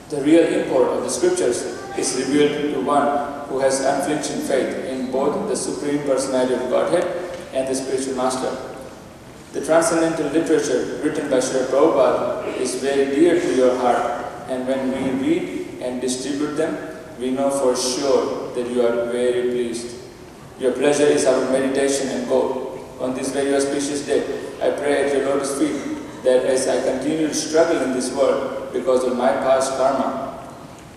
The real import of the scriptures is revealed to one who has unflinching faith in both the Supreme Personality of Godhead and the spiritual master. The transcendental literature written by Srila Prabhupada is very dear to your heart, and when we read and distribute them, we know for sure that you are very pleased. Your pleasure is our meditation and goal. On this very auspicious day, I pray at your lotus feet that as I continue to struggle in this world because of my past karma,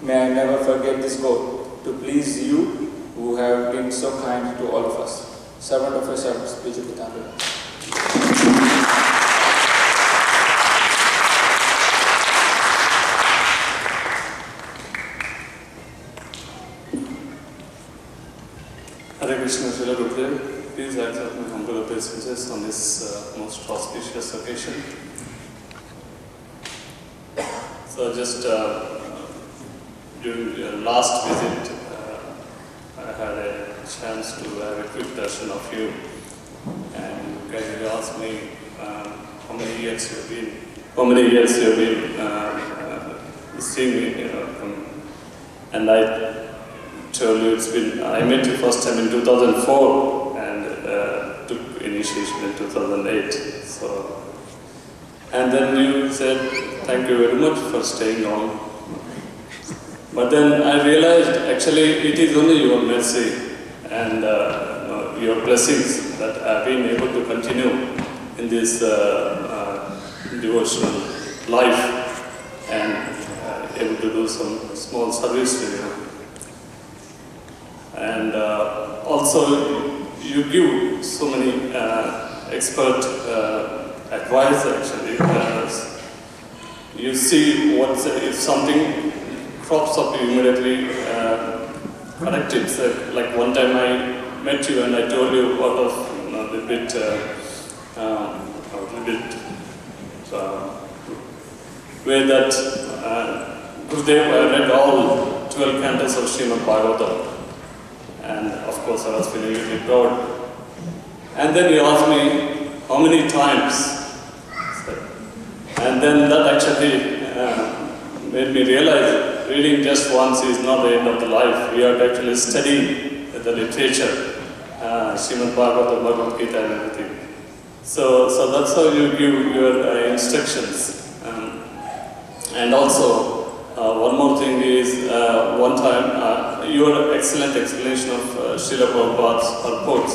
may I never forget this goal, to please you who have been so kind to all of us. Servant of your servants, Puja Pitambara. Hare Krishna, Srila Gurudev. Please accept my humble obeisances on this most auspicious occasion. So just during your last visit, I had a chance to have a quick darshan of you, and you kindly asked me how many years you've been seeing me, and I told you I met you first time in 2004 and took initiation in 2008. So, and then you said, "Thank you very much for staying on." But then I realized actually it is only your mercy and your blessings that I've been able to continue in this devotional life and able to do some small service to you. And also you give so many expert advice actually. You see if something crops up, you immediately correct it. So, like one time I met you and I told you out of a little bit way that Gurudev, I read all 12 cantos of Śrīmad Bhāgavatam. And of course I was feeling really proud. And then he asked me how many times. And then that actually made me realize reading just once is not the end of the life. We have to actually study the literature, Śrīmad Bhāgavatam, Bhagavad Gita and everything. So that's how you give your instructions. And also, one more thing is, one time, your excellent explanation of Srila Prabhupada's purports.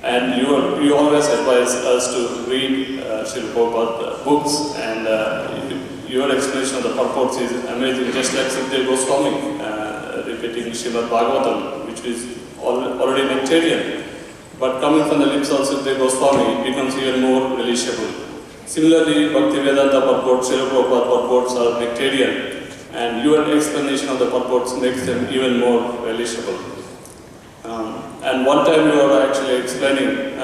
And you always advise us to read Srila Prabhupada's books, and your explanation of the purports is amazing, just like Sukadeva Goswami repeating Śrīmad Bhāgavatam, which is already nectarian. But coming from the lips of Sukadeva Goswami, it becomes even more relishable. Similarly, Bhaktivedanta purports, Srila Prabhupada purports are nectarian, and your explanation of the purports makes them even more relishable. And one time you were actually explaining,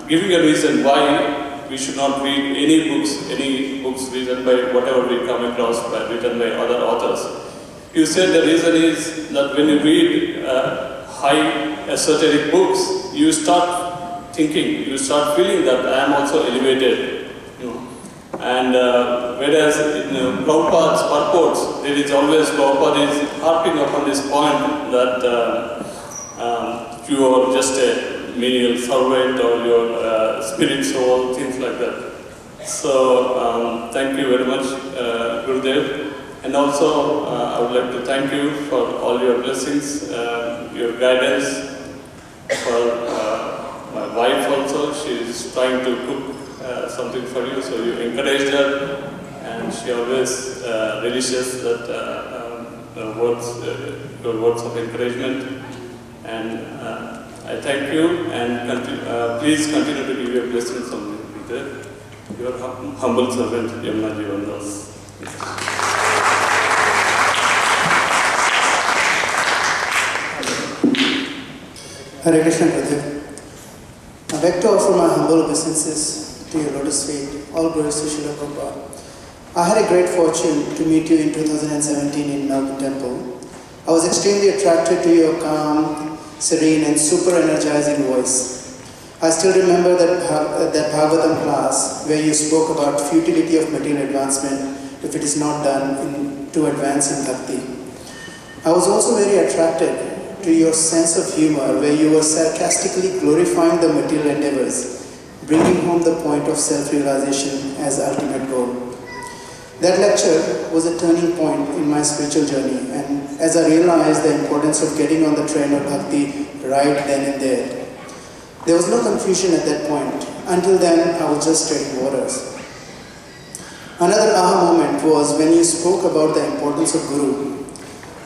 giving a reason why we should not read any books written by whatever we come across, written by other authors. You said the reason is that when you read high esoteric books, you start thinking, you start feeling that I am also elevated. And whereas in Prabhupada's purports, there is always, Prabhupada is harping upon this point that you are just a menial servant or your spirit soul, things like that. So, thank you very much, Gurudev. And also, I would like to thank you for all your blessings, your guidance. For my wife also, she is trying to cook something for you, so you encouraged her, and she always relishes that your words of encouragement. And I thank you, and please continue to give your blessings on me. Your humble servant, Yamuna Jivandas. Hare Krishna, brother. I'd like to offer my humble obeisances to your lotus feet. All glories to Srila Prabhupada. I had a great fortune to meet you in 2017 in Melbourne Temple. I was extremely attracted to your calm, serene and super energizing voice. I still remember that Bhagavatam class where you spoke about futility of material advancement if it is not done to advance in bhakti. I was also very attracted to your sense of humor where you were sarcastically glorifying the material endeavors, bringing home the point of self-realization as ultimate goal. That lecture was a turning point in my spiritual journey, and as I realized the importance of getting on the train of bhakti right then and there. There was no confusion at that point. Until then, I was just treading waters. Another aha moment was when you spoke about the importance of Guru.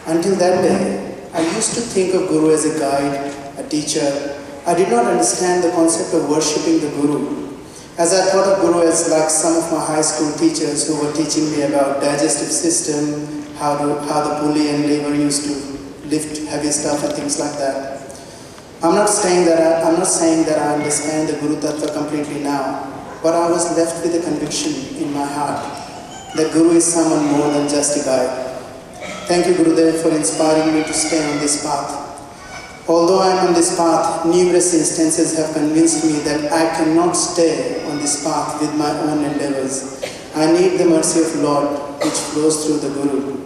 Until that day, I used to think of Guru as a guide, a teacher. I did not understand the concept of worshipping the Guru. As I thought of Guru as like some of my high school teachers who were teaching me about digestive system, how the pulley and lever used to lift heavy stuff and things like that. I'm not saying that I understand the Guru Tattva completely now, but I was left with a conviction in my heart that Guru is someone more than just a guide. Thank you, Gurudev, for inspiring me to stay on this path. Although I am on this path, numerous instances have convinced me that I cannot stay on this path with my own endeavors. I need the mercy of Lord, which flows through the Guru.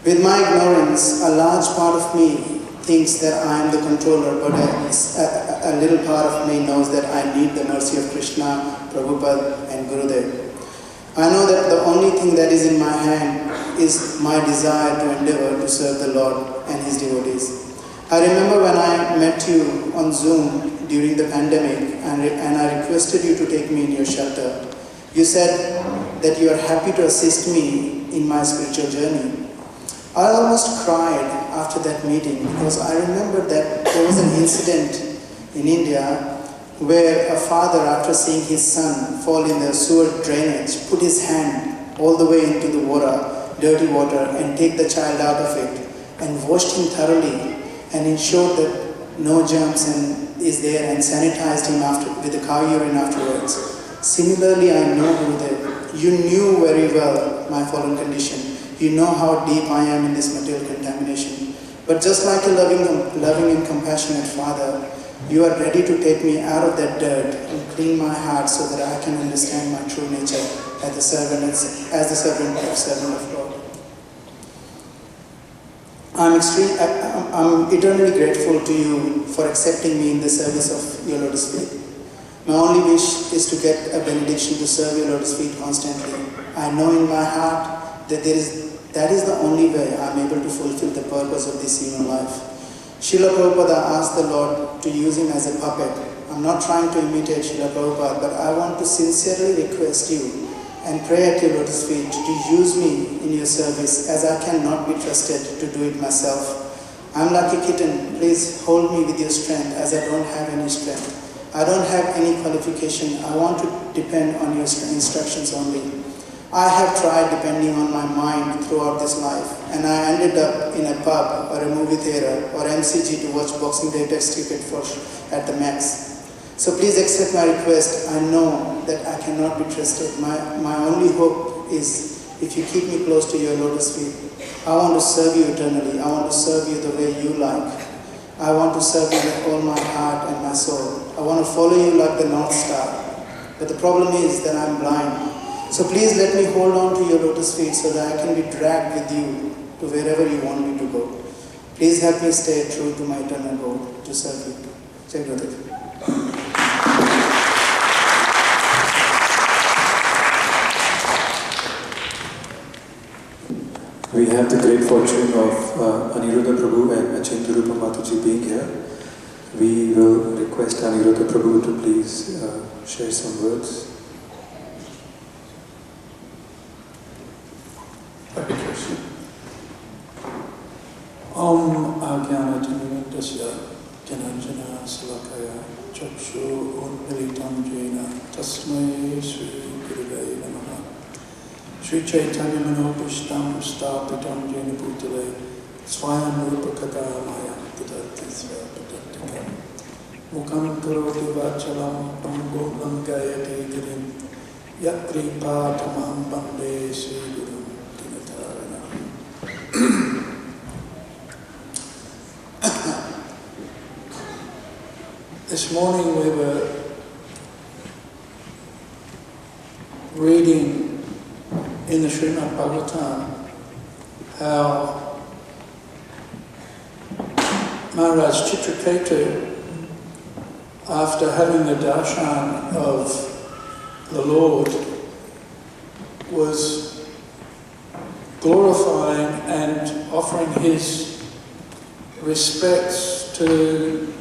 With my ignorance, a large part of me thinks that I am the controller, but a little part of me knows that I need the mercy of Krishna, Prabhupada and Gurudev. I know that the only thing that is in my hand is my desire to endeavor to serve the Lord and His devotees. I remember when I met you on Zoom during the pandemic and I requested you to take me in your shelter. You said that you are happy to assist me in my spiritual journey. I almost cried after that meeting because I remember that there was an incident in India where a father, after seeing his son fall in the sewer drainage, put his hand all the way into the water, dirty water, and take the child out of it and washed him thoroughly and ensured that no germs is there and sanitized him with the cow urine afterwards. Similarly, I know, Gurudev, you knew very well my fallen condition. You know how deep I am in this material contamination. But just like a loving and compassionate father, you are ready to take me out of that dirt and clean my heart so that I can understand my true nature as the servant of Lord. I'm eternally grateful to you for accepting me in the service of your lotus feet. My only wish is to get a benediction to serve your lotus feet constantly. I know in my heart that that is the only way I'm able to fulfill the purpose of this human life. Srila Prabhupada asked the Lord to use him as a puppet. I'm not trying to imitate Srila Prabhupada, but I want to sincerely request you and pray at your lotus feet to use me in your service, as I cannot be trusted to do it myself. I'm like a kitten. Please hold me with your strength, as I don't have any strength. I don't have any qualification. I want to depend on your instructions only. I have tried depending on my mind throughout this life, and I ended up in a pub or a movie theater or MCG to watch Boxing Day Test cricket at the Max. So please accept my request. I know that I cannot be trusted. My only hope is if you keep me close to your lotus feet. I want to serve you eternally. I want to serve you the way you like. I want to serve you with all my heart and my soul. I want to follow you like the North Star. But the problem is that I'm blind. So please let me hold on to your lotus feet so that I can be dragged with you to wherever you want me to go. Please help me stay true to my eternal goal, to serve you. Jai Gurudev. have the great fortune of Aniruddha Prabhu and Achinta Rupa Mataji being here. We will request Aniruddha Prabhu to please share some words. Hare Krishna. Om Ajnanatimindasya Jananjana Salakaya Chakshu Unmilitam Jena Tasmai Sri Guruvaya Namaha Sri Chaitanya Manopishtam Stapitam Jena Bhutale Swayam Rupa Kadamaya Dadati Svapadattikam Mukam Karoti Vachalam Pangum Langayati Girim Yakripa Tamaham Bande Sri Guru Dinatarana. This morning we were reading in the Śrīmad Bhāgavatam how Maharaj Chitraketu, after having the darshan of the Lord, was glorifying and offering his respects to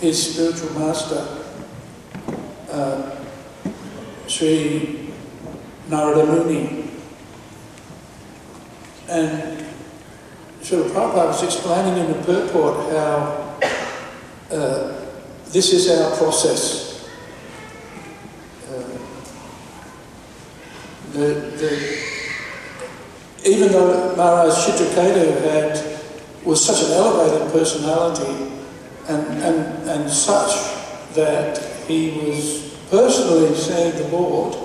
his spiritual master, Sri Narada Muni. And Srila Prabhupada was explaining in the purport how this is our process. Even though Maharaj Chitraketu was such an elevated personality and such that he was personally seeing the Lord,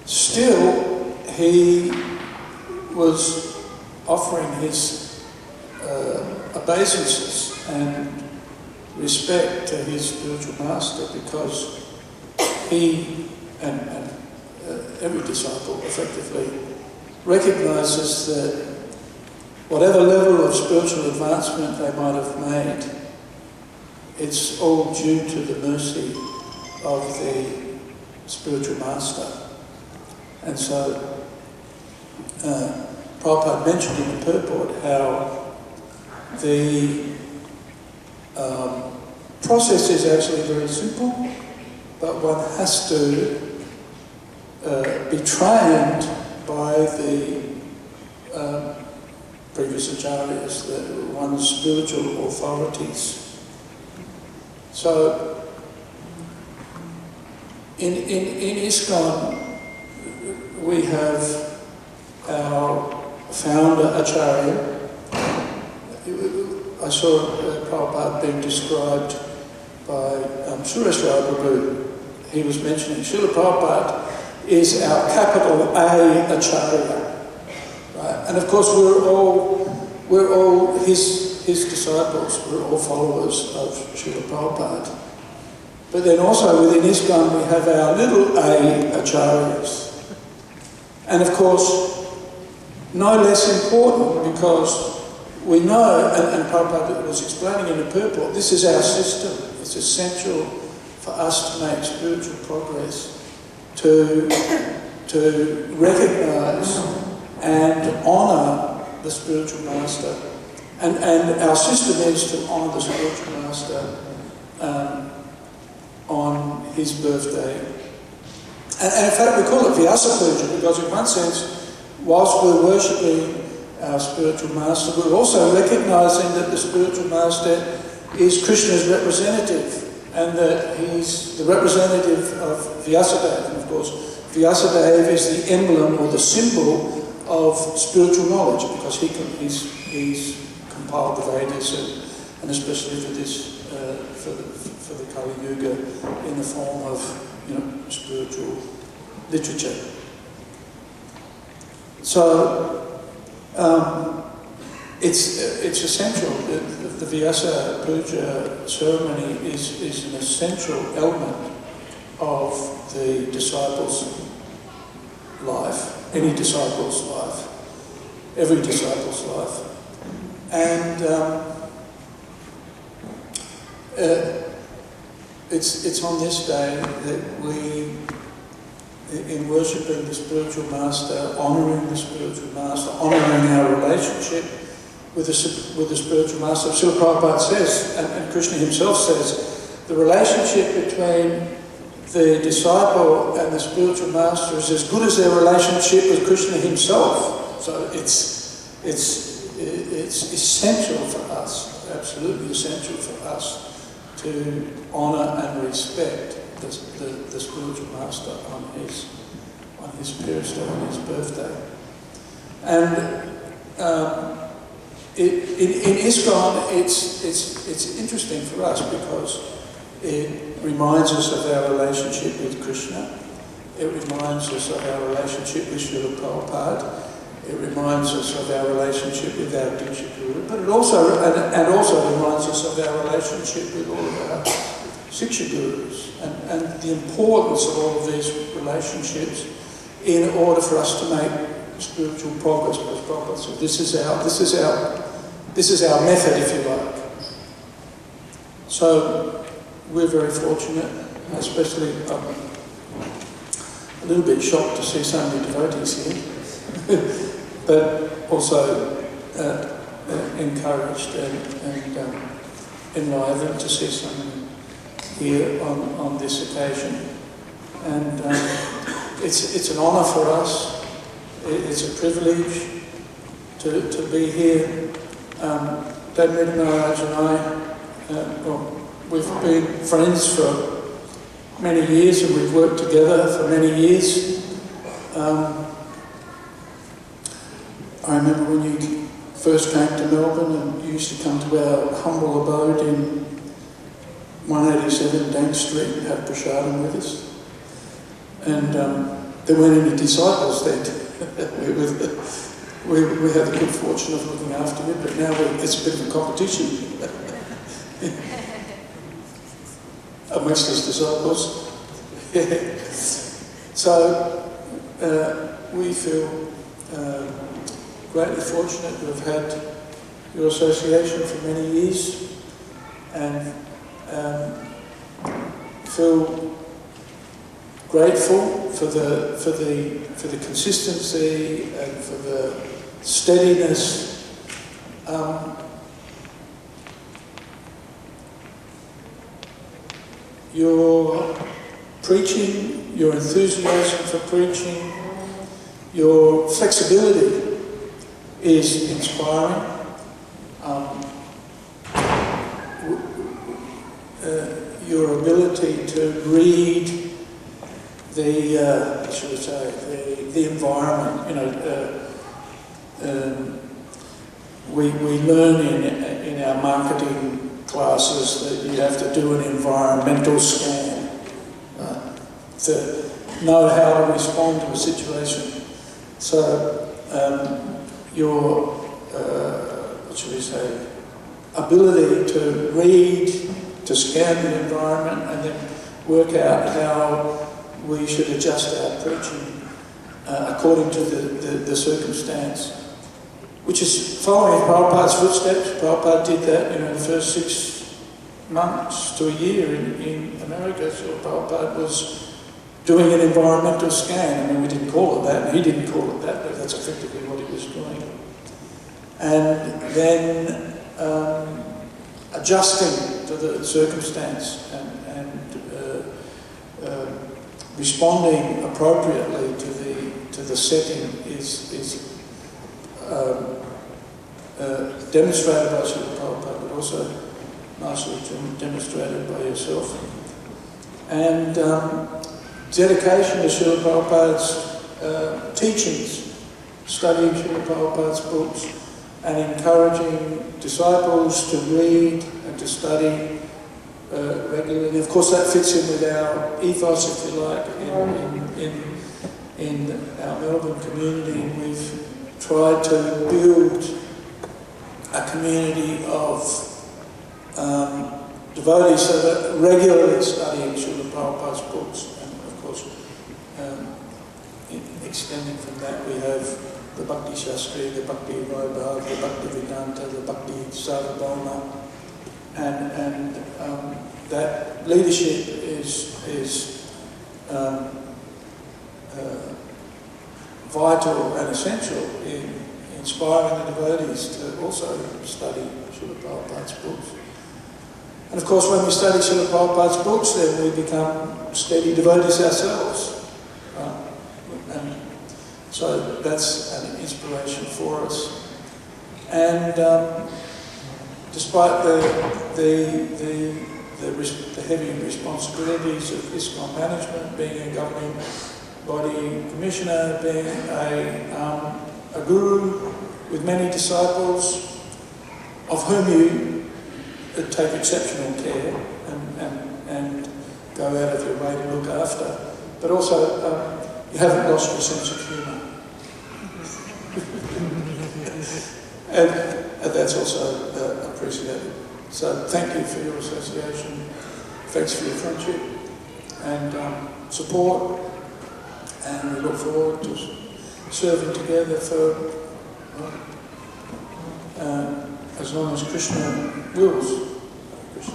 still he was offering his obeisances and respect to his spiritual master, because he and every disciple effectively recognizes that whatever level of spiritual advancement they might have made, it's all due to the mercy of the spiritual master. And so Prabhupada mentioned in the purport how the process is actually very simple, but one has to be trained by the previous acharyas, one's spiritual authorities. So, in ISKCON, we have our Founder-Acharya. I saw Prabhupada being described by Sureshwara Prabhu. He was mentioning Srila Prabhupada is our capital A Acharya. Right? And of course we're all his disciples, we're all followers of Srila Prabhupada. But then also within ISKCON we have our little A Acharyas. And of course, no less important, because we know, and Prabhupada was explaining in the purport, this is our system. It's essential for us to make spiritual progress, to recognize and honour the spiritual master. And our system is to honour the spiritual master on his birthday. And in fact we call it Vyasa Puja, because in one sense, whilst we're worshipping our spiritual master, we're also recognising that the spiritual master is Krishna's representative, and that he's the representative of Vyasadeva. And of course, Vyasadeva is the emblem or the symbol of spiritual knowledge, because he's compiled the Vedas, and especially for this, for the Kali Yuga, in the form of spiritual literature. So it's essential. The Vyasa Puja ceremony is an essential element of the disciple's life, any disciple's life, every disciple's life. And it's on this day that we in worshipping the spiritual master, honouring the spiritual master, honouring our relationship with the spiritual master. Srila Prabhupada says, and Krishna himself says, the relationship between the disciple and the spiritual master is as good as their relationship with Krishna himself. So it's essential for us, absolutely essential for us, to honour and respect the spiritual master on his birthday, on his birthday. And in ISKCON, it's interesting for us because it reminds us of our relationship with Krishna. It reminds us of our relationship with Srila Prabhupada. It reminds us of our relationship with our Diksha Guru, but it also reminds us of our relationship with all of our Siksha Gurus and the importance of all of these relationships in order for us to make spiritual progress. As Prabhupada said, this is our method, if you like. So we're very fortunate, especially a little bit shocked to see so many devotees here, but also encouraged and enlivened to see so many here on this occasion. And it's an honour for us. It's a privilege to be here. Devamrita Maharaj and I, we've been friends for many years and we've worked together for many years. I remember when you first came to Melbourne and you used to come to our humble abode in 187 Dank Street and have prasadam with us. And there weren't any disciples then. we had the good fortune of looking after you, but now it's a bit of a competition amongst us disciples. So we feel greatly fortunate to have had your association for many years, and feel grateful for the consistency and for the steadiness. Your preaching, your enthusiasm for preaching, your flexibility is inspiring. Your ability to read the environment. You know, we learn in our marketing classes that you have to do an environmental scan to know how to respond to a situation. So your ability to read, to scan the environment, and then work out how we should adjust our preaching according to the circumstance, which is following Prabhupada's footsteps. Prabhupada did that, the first 6 months to a year in America. So Prabhupada was doing an environmental scan. I mean, we didn't call it that, and he didn't call it that, but that's effectively what he was doing. And then adjusting to the circumstance and responding appropriately to the setting is demonstrated by Srila Prabhupada, but also nicely demonstrated by yourself. And dedication to Srila Prabhupada's teachings, studying Srila Prabhupada's books, and encouraging disciples to read and to study regularly. Of course, that fits in with our ethos, if you like, in our Melbourne community. We've tried to build a community of devotees that regularly studying Srila Prabhupada's books, and of course, extending from that, we have the Bhakti Shastri, the Bhakti Vaibhav, the Bhaktivedanta, the Bhakti Sarvabhauma, and that leadership is vital and essential in inspiring the devotees to also study Srila Prabhupada's books. And of course, when we study Srila Prabhupada's books, then we become steady devotees ourselves. And so that's an inspiration for us. And despite the heavy responsibilities of ISKCON management, being a governing body commissioner, being a guru with many disciples, of whom you take exceptional care and go out of your way to look after, but also you haven't lost your sense of humour. and that's also appreciated. So thank you for your association, thanks for your friendship and support, and we look forward to serving together for as long as Krishna wills. Krishna.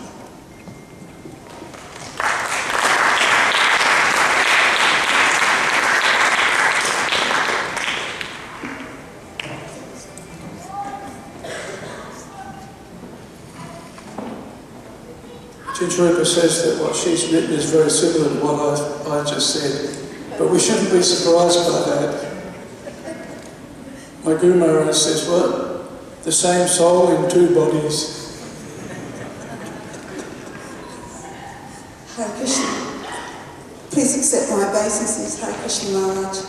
Chintarupa says that what she's written is very similar to what I just said, but we shouldn't be surprised by that. My Guru Maharaj says, what? The same soul in two bodies. Hare Krishna. Please accept my obeisances, Hare Krishna Maharaj.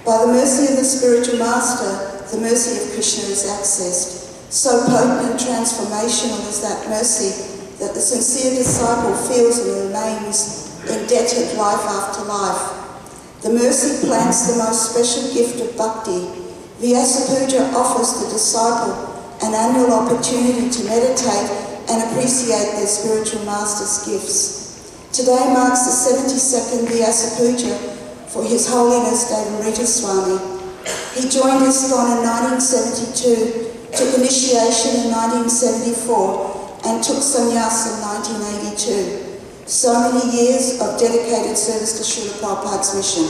By the mercy of the spiritual master, the mercy of Krishna is accessed. So potent and transformational is that mercy that the sincere disciple feels and remains indebted life after life. The mercy plants the most special gift of bhakti. Vyasa Puja offers the disciple an annual opportunity to meditate and appreciate their spiritual master's gifts. Today marks the 72nd Vyasa Puja for His Holiness Devamrita Swami. He joined ISKCON in 1972, took initiation in 1974, and took sannyas in 1982. So many years of dedicated service to Srila Prabhupada's mission.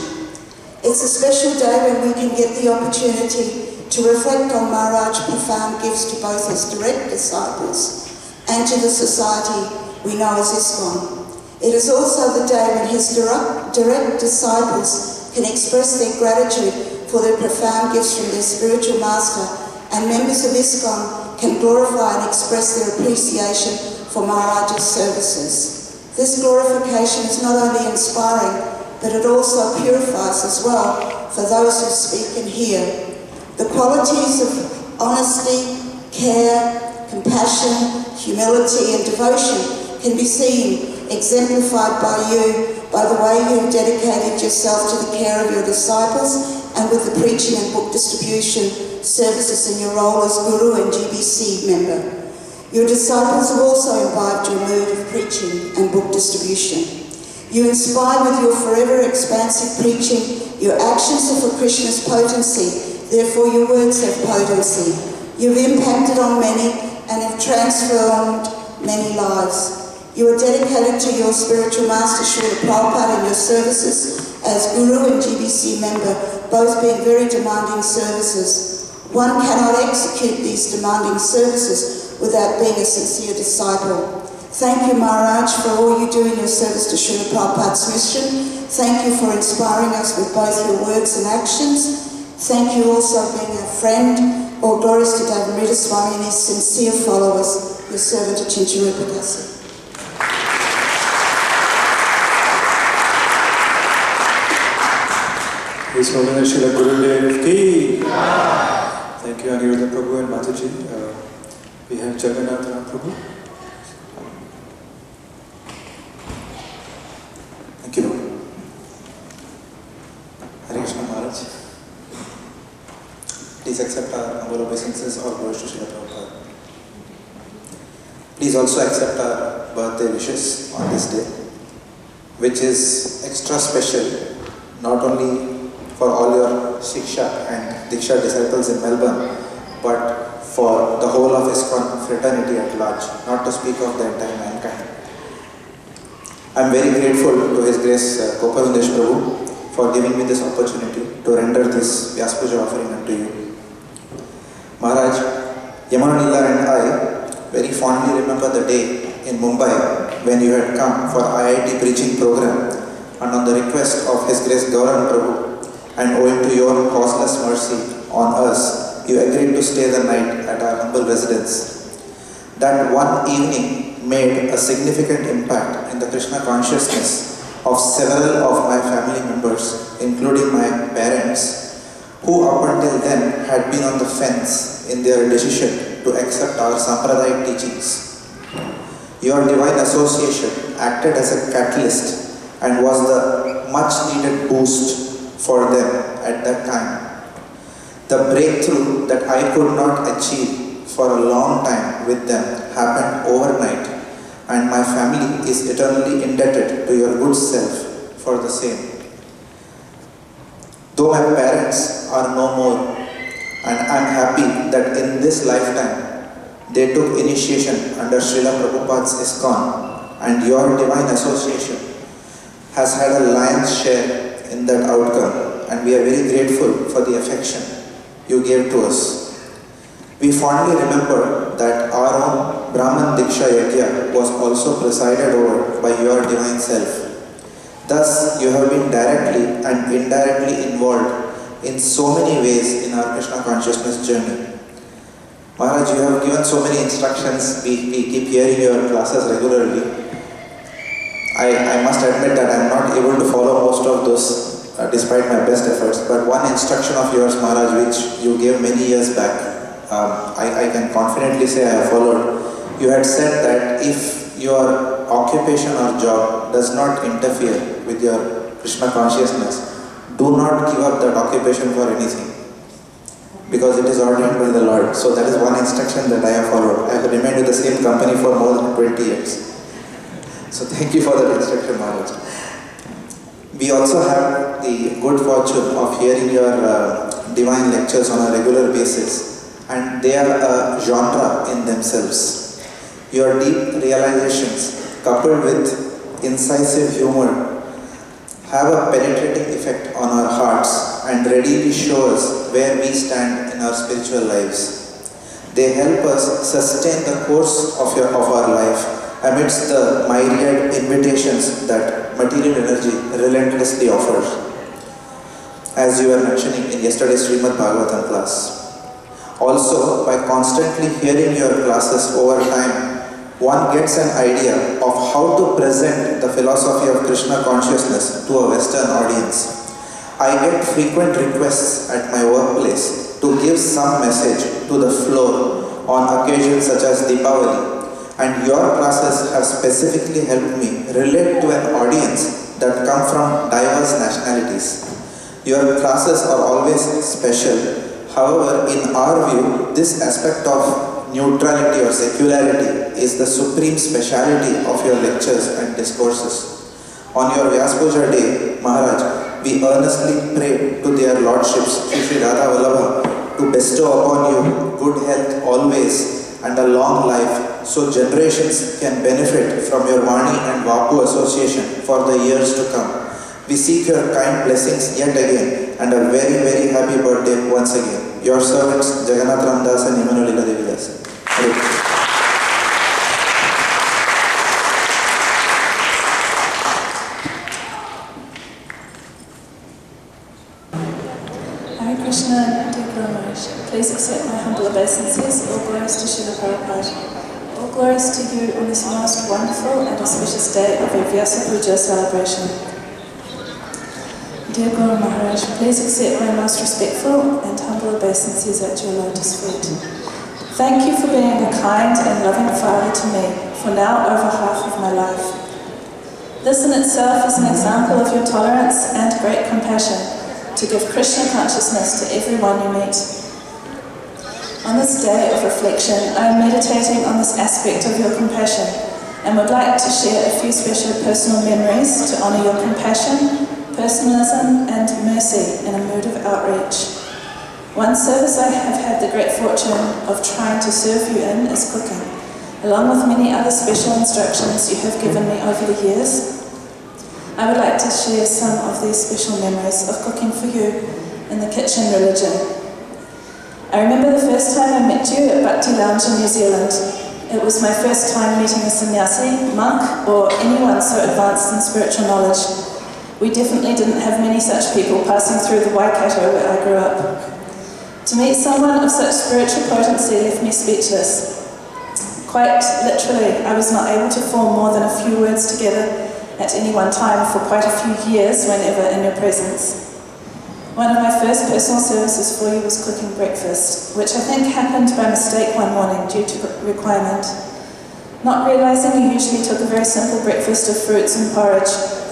It's a special day when we can get the opportunity to reflect on Maharaj's profound gifts to both his direct disciples and to the society we know as ISKCON. It is also the day when his direct disciples can express their gratitude for their profound gifts from their spiritual master, and members of ISKCON can glorify and express their appreciation for Maharaj's services. This glorification is not only inspiring, but it also purifies as well for those who speak and hear. The qualities of honesty, care, compassion, humility and devotion can be seen exemplified by you by the way you have dedicated yourself to the care of your disciples and with the preaching and book distribution services in your role as Guru and GBC member. Your disciples have also imbibed your mood of preaching and book distribution. You inspire with your forever expansive preaching. Your actions are for Krishna's potency, therefore your words have potency. You've impacted on many and have transformed many lives. You are dedicated to your spiritual master, Srila Prabhupada, and your services as Guru and GBC member, both being very demanding services. One cannot execute these demanding services without being a sincere disciple. Thank you, Maharaj, for all you do in your service to Srila Prabhupada's mission. Thank you for inspiring us with both your words and actions. Thank you also for being a friend. All glories to Devamrita Swami and his sincere followers, your servant Chintarupa Dasi. His Holiness Srila Gurudev Ki. Thank you, Aniruddha Prabhu and Mataji. We have Jagannath Prabhu. Thank you. Hare Krishna Maharaj. Please accept our humble obeisances, all glories to Srila Prabhupada. Please also accept our birthday wishes on this day, which is extra special, not only for all your Shiksha and Diksha disciples in Melbourne, but for the whole of ISKCON fraternity at large, not to speak of the entire mankind. I am very grateful to His Grace Gopavindesh Prabhu for giving me this opportunity to render this Vyasa Puja offering unto you. Maharaj, Yamunanila and I very fondly remember the day in Mumbai when you had come for IIT preaching program, and on the request of His Grace Gauranga Prabhu and owing to your causeless mercy on us, you agreed to stay the night at our humble residence. That one evening made a significant impact in the Krishna consciousness of several of my family members, including my parents, who up until then had been on the fence in their decision to accept our Sampradaya teachings. Your divine association acted as a catalyst and was the much needed boost for them at that time. The breakthrough that I could not achieve for a long time with them happened overnight, and my family is eternally indebted to your good self for the same. Though my parents are no more, and I am happy that in this lifetime they took initiation under Srila Prabhupada's ISKCON, and your divine association has had a lion's share in that outcome, and we are very grateful for the affection you gave to us. We fondly remember that our own Brahman Diksha Yajna was also presided over by your divine self. Thus, you have been directly and indirectly involved in so many ways in our Krishna consciousness journey. Maharaj, you have given so many instructions. We keep hearing your classes regularly. I must admit that I am not able to follow most of those despite my best efforts. But one instruction of yours, Maharaj, which you gave many years back, I can confidently say I have followed. You had said that if your occupation or job does not interfere with your Krishna consciousness, do not give up that occupation for anything, because it is ordained by the Lord. So that is one instruction that I have followed. I have remained with the same company for more than 20 years. So thank you for that instruction, Maharaj. We also have the good fortune of hearing your divine lectures on a regular basis, and they are a genre in themselves. Your deep realizations, coupled with incisive humor, have a penetrating effect on our hearts and readily show us where we stand in our spiritual lives. They help us sustain the course of our life amidst the myriad invitations that material energy relentlessly offers, as you were mentioning in yesterday's Śrīmad Bhāgavatam class. Also, by constantly hearing your classes over time, one gets an idea of how to present the philosophy of Krishna consciousness to a Western audience. I get frequent requests at my workplace to give some message to the floor on occasions such as Deepavali, and your classes have specifically helped me relate to an audience that come from diverse nationalities. Your classes are always special. However, in our view, this aspect of neutrality or secularity is the supreme speciality of your lectures and discourses. On your Vyasa Puja day, Maharaj, we earnestly pray to their lordships, Shri Radha Vallabha, to bestow upon you good health always and a long life, so generations can benefit from your Vani and Vapu association for the years to come. We seek your kind blessings yet again, and a very, very happy birthday once again. Your servants, Jagannath Ramdas and Yamunanila Devidas. Hare Krishna, dear Guru Maharaj, please accept my humble obeisances. All glories to Srila Prabhupada. All glories to you on this most wonderful and auspicious day of your Vyasa Puja celebration. Dear Guru Maharaj, please accept my most respectful and humble obeisances at your lotus feet. Thank you for being a kind and loving Father to me for now over half of my life. This in itself is an example of your tolerance and great compassion to give Krishna consciousness to everyone you meet. On this day of reflection, I am meditating on this aspect of your compassion and would like to share a few special personal memories to honor your compassion, personalism and mercy in a mood of outreach. One service I have had the great fortune of trying to serve you in is cooking, along with many other special instructions you have given me over the years. I would like to share some of these special memories of cooking for you in the kitchen religion. I remember the first time I met you at Bhakti Lounge in New Zealand. It was my first time meeting a sannyasi, monk, or anyone so advanced in spiritual knowledge. We definitely didn't have many such people passing through the Waikato where I grew up. To meet someone of such spiritual potency left me speechless. Quite literally, I was not able to form more than a few words together at any one time for quite a few years whenever in your presence. One of my first personal services for you was cooking breakfast, which I think happened by mistake one morning due to requirement. Not realizing you usually took a very simple breakfast of fruits and porridge,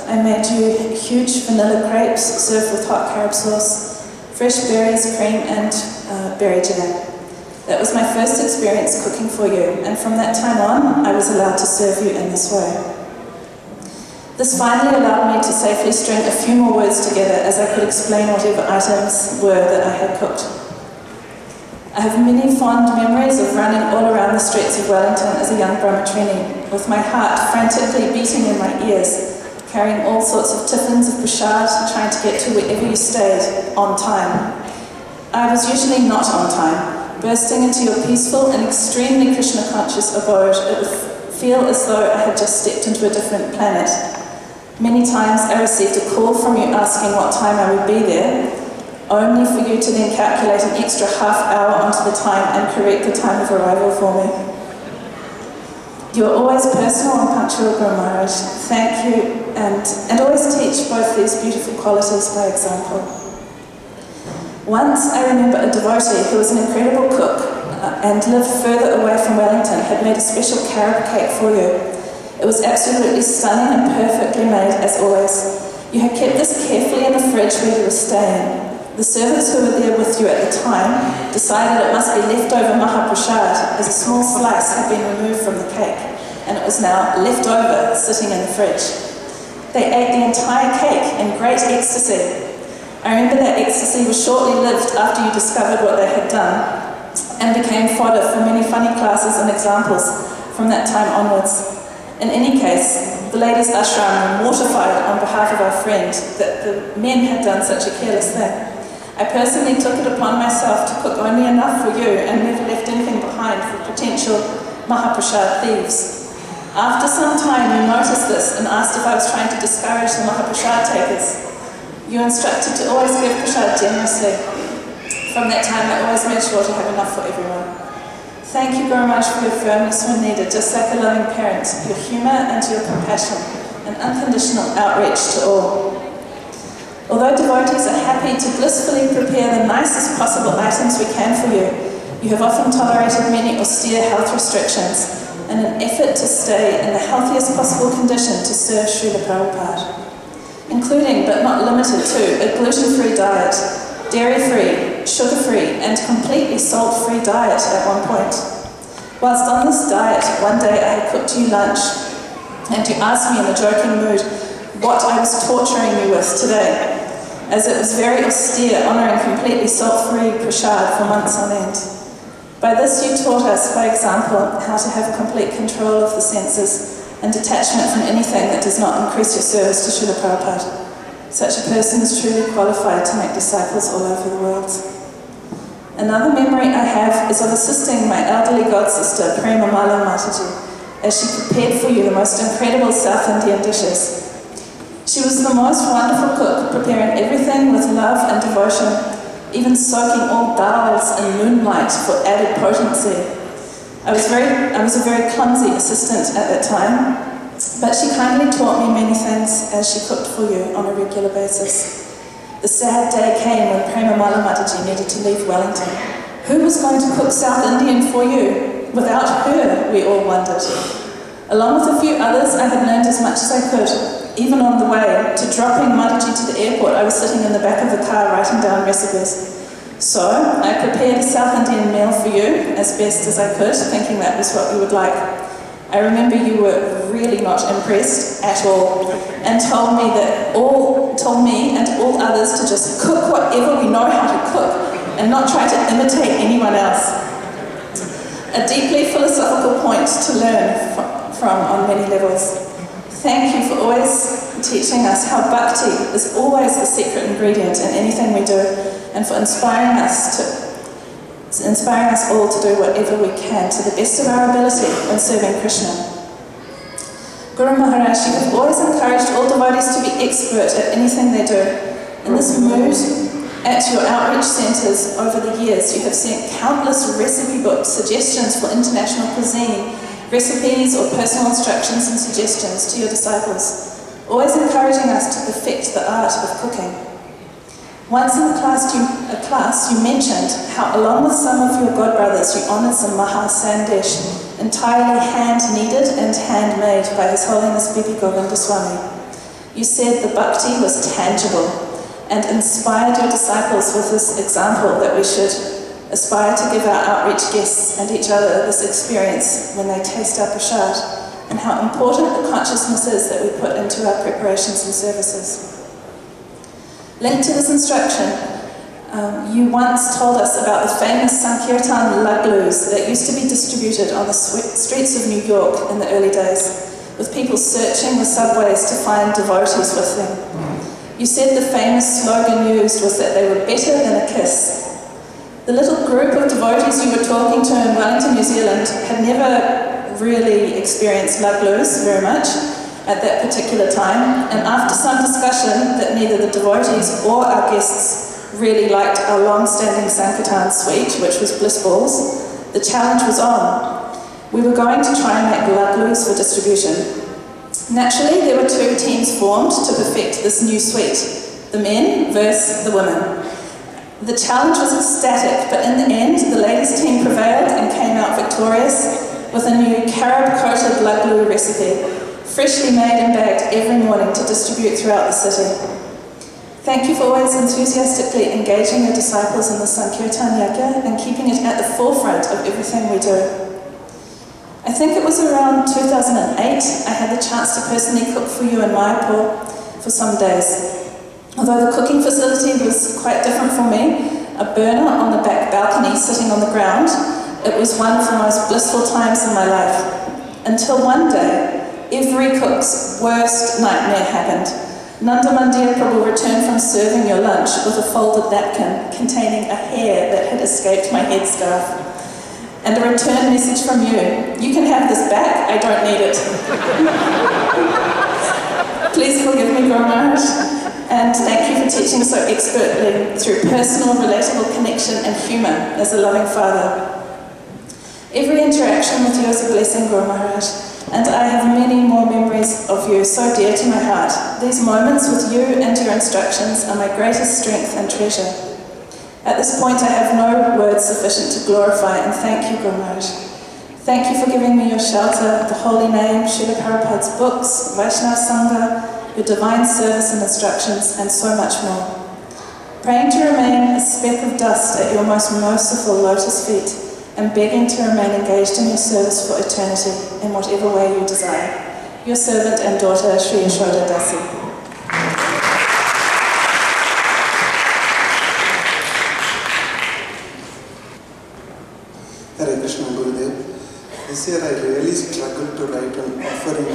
I made you huge vanilla crepes served with hot carob sauce, fresh berries, cream and berry jam. That was my first experience cooking for you, and from that time on, I was allowed to serve you in this way. This finally allowed me to safely string a few more words together as I could explain whatever items were that I had cooked. I have many fond memories of running all around the streets of Wellington as a young brahmachari, with my heart frantically beating in my ears, carrying all sorts of tiffins of prasad, trying to get to wherever you stayed on time. I was usually not on time, bursting into your peaceful and extremely Krishna-conscious abode. It would feel as though I had just stepped into a different planet. Many times I received a call from you asking what time I would be there, only for you to then calculate an extra half hour onto the time and correct the time of arrival for me. You are always personal and punctual, Guru Maharaj. Thank you, and always teach both these beautiful qualities by example. Once I remember a devotee who was an incredible cook and lived further away from Wellington had made a special carob cake for you. It was absolutely stunning and perfectly made, as always. You had kept this carefully in the fridge where you were staying. The servants who were there with you at the time decided it must be leftover Mahaprasad, as a small slice had been removed from the cake, and it was now left over, sitting in the fridge. They ate the entire cake in great ecstasy. I remember that ecstasy was shortly lived after you discovered what they had done, and became fodder for many funny classes and examples from that time onwards. In any case, the ladies' ashram were mortified on behalf of our friend that the men had done such a careless thing. I personally took it upon myself to cook only enough for you and never left anything behind for potential Mahaprasad thieves. After some time, you noticed this and asked if I was trying to discourage the Mahaprasad takers. You instructed to always give prasad generously. From that time, I always made sure to have enough for everyone. Thank you very much for your firmness when needed, just like a loving parent, your humour and your compassion, and unconditional outreach to all. Although devotees are happy to blissfully prepare the nicest possible items we can for you, you have often tolerated many austere health restrictions in an effort to stay in the healthiest possible condition to serve Srila Prabhupada, including but not limited to a gluten-free diet, dairy-free, sugar-free and completely salt-free diet at one point. Whilst on this diet, one day I had cooked you lunch and you asked me in a joking mood what I was torturing you with today, as it was very austere, honouring completely salt-free prasad for months on end. By this you taught us, by example, how to have complete control of the senses and detachment from anything that does not increase your service to Srila Prabhupada. Such a person is truly qualified to make disciples all over the world. Another memory I have is of assisting my elderly godsister, Prema Mala Mataji, as she prepared for you the most incredible South Indian dishes. She was the most wonderful cook, preparing everything with love and devotion, even soaking all dals in moonlight for added potency. I was a very clumsy assistant at that time, but she kindly taught me many things as she cooked for you on a regular basis. The sad day came when Prema Mala Mataji needed to leave Wellington. Who was going to cook South Indian for you? Without her, we all wondered. Along with a few others, I had learned as much as I could. Even on the way to dropping Mataji to the airport, I was sitting in the back of the car writing down recipes. So I prepared a South Indian meal for you as best as I could, thinking that was what you would like. I remember you were really not impressed at all and told me and all others to just cook whatever we know how to cook and not try to imitate anyone else. A deeply philosophical point to learn from on many levels. Thank you for always teaching us how bhakti is always the secret ingredient in anything we do, and for inspiring us all to do whatever we can to the best of our ability in serving Krishna. Guru Maharaj, you have always encouraged all devotees to be expert at anything they do. In this mood, at your outreach centres over the years, you have sent countless recipe books, suggestions for international cuisine, recipes or personal instructions and suggestions to your disciples, always encouraging us to perfect the art of cooking. Once in a class you mentioned how, along with some of your godbrothers, you honoured some Maha Sandesh, entirely hand-kneaded and handmade by His Holiness Bibi Govinda Swami. You said the bhakti was tangible and inspired your disciples with this example that we should aspire to give our outreach guests and each other this experience when they taste our prasad, and how important the consciousness is that we put into our preparations and services. Linked to this instruction, you once told us about the famous Sankirtan laglus that used to be distributed on the streets of New York in the early days, with people searching the subways to find devotees with them. You said the famous slogan used was that they were better than a kiss. The little group of devotees you were talking to in Wellington, New Zealand had never really experienced laglus very much at that particular time, and after some discussion that neither the devotees or our guests really liked our long-standing Sankirtan sweet, which was bliss balls, the challenge was on. We were going to try and make laglus for distribution. Naturally, there were two teams formed to perfect this new sweet, the men versus the women. The challenge was ecstatic, but in the end, the ladies' team prevailed and came out victorious with a new carob-coated laglu recipe, freshly made and bagged every morning to distribute throughout the city. Thank you for always enthusiastically engaging your disciples in the Sankirtan Yajna and keeping it at the forefront of everything we do. I think it was around 2008 I had the chance to personally cook for you in Mayapur for some days. Although the cooking facility was quite different for me, a burner on the back balcony sitting on the ground, it was one of the most blissful times in my life. Until one day, every cook's worst nightmare happened. Nanda Mandir Prabhu returned from serving your lunch with a folded napkin containing a hair that had escaped my headscarf. And a return message from you. You can have this back, I don't need it. Please forgive me, Guru Maharaj. And thank you for teaching so expertly through personal, relatable connection and humour as a loving father. Every interaction with you is a blessing, Guru Maharaj, and I have many more memories of you so dear to my heart. These moments with you and your instructions are my greatest strength and treasure. At this point, I have no words sufficient to glorify and thank you, Guru Maharaj. Thank you for giving me your shelter, the holy name, Srila Prabhupada's books, Vaishnava Sangha, your divine service and instructions, and so much more. Praying to remain a speck of dust at your most merciful lotus feet, and begging to remain engaged in your service for eternity in whatever way you desire. Your servant and daughter, Sri Yashoda Dasi. Hare Krishna Gurudev. This year I really struggled to write an offering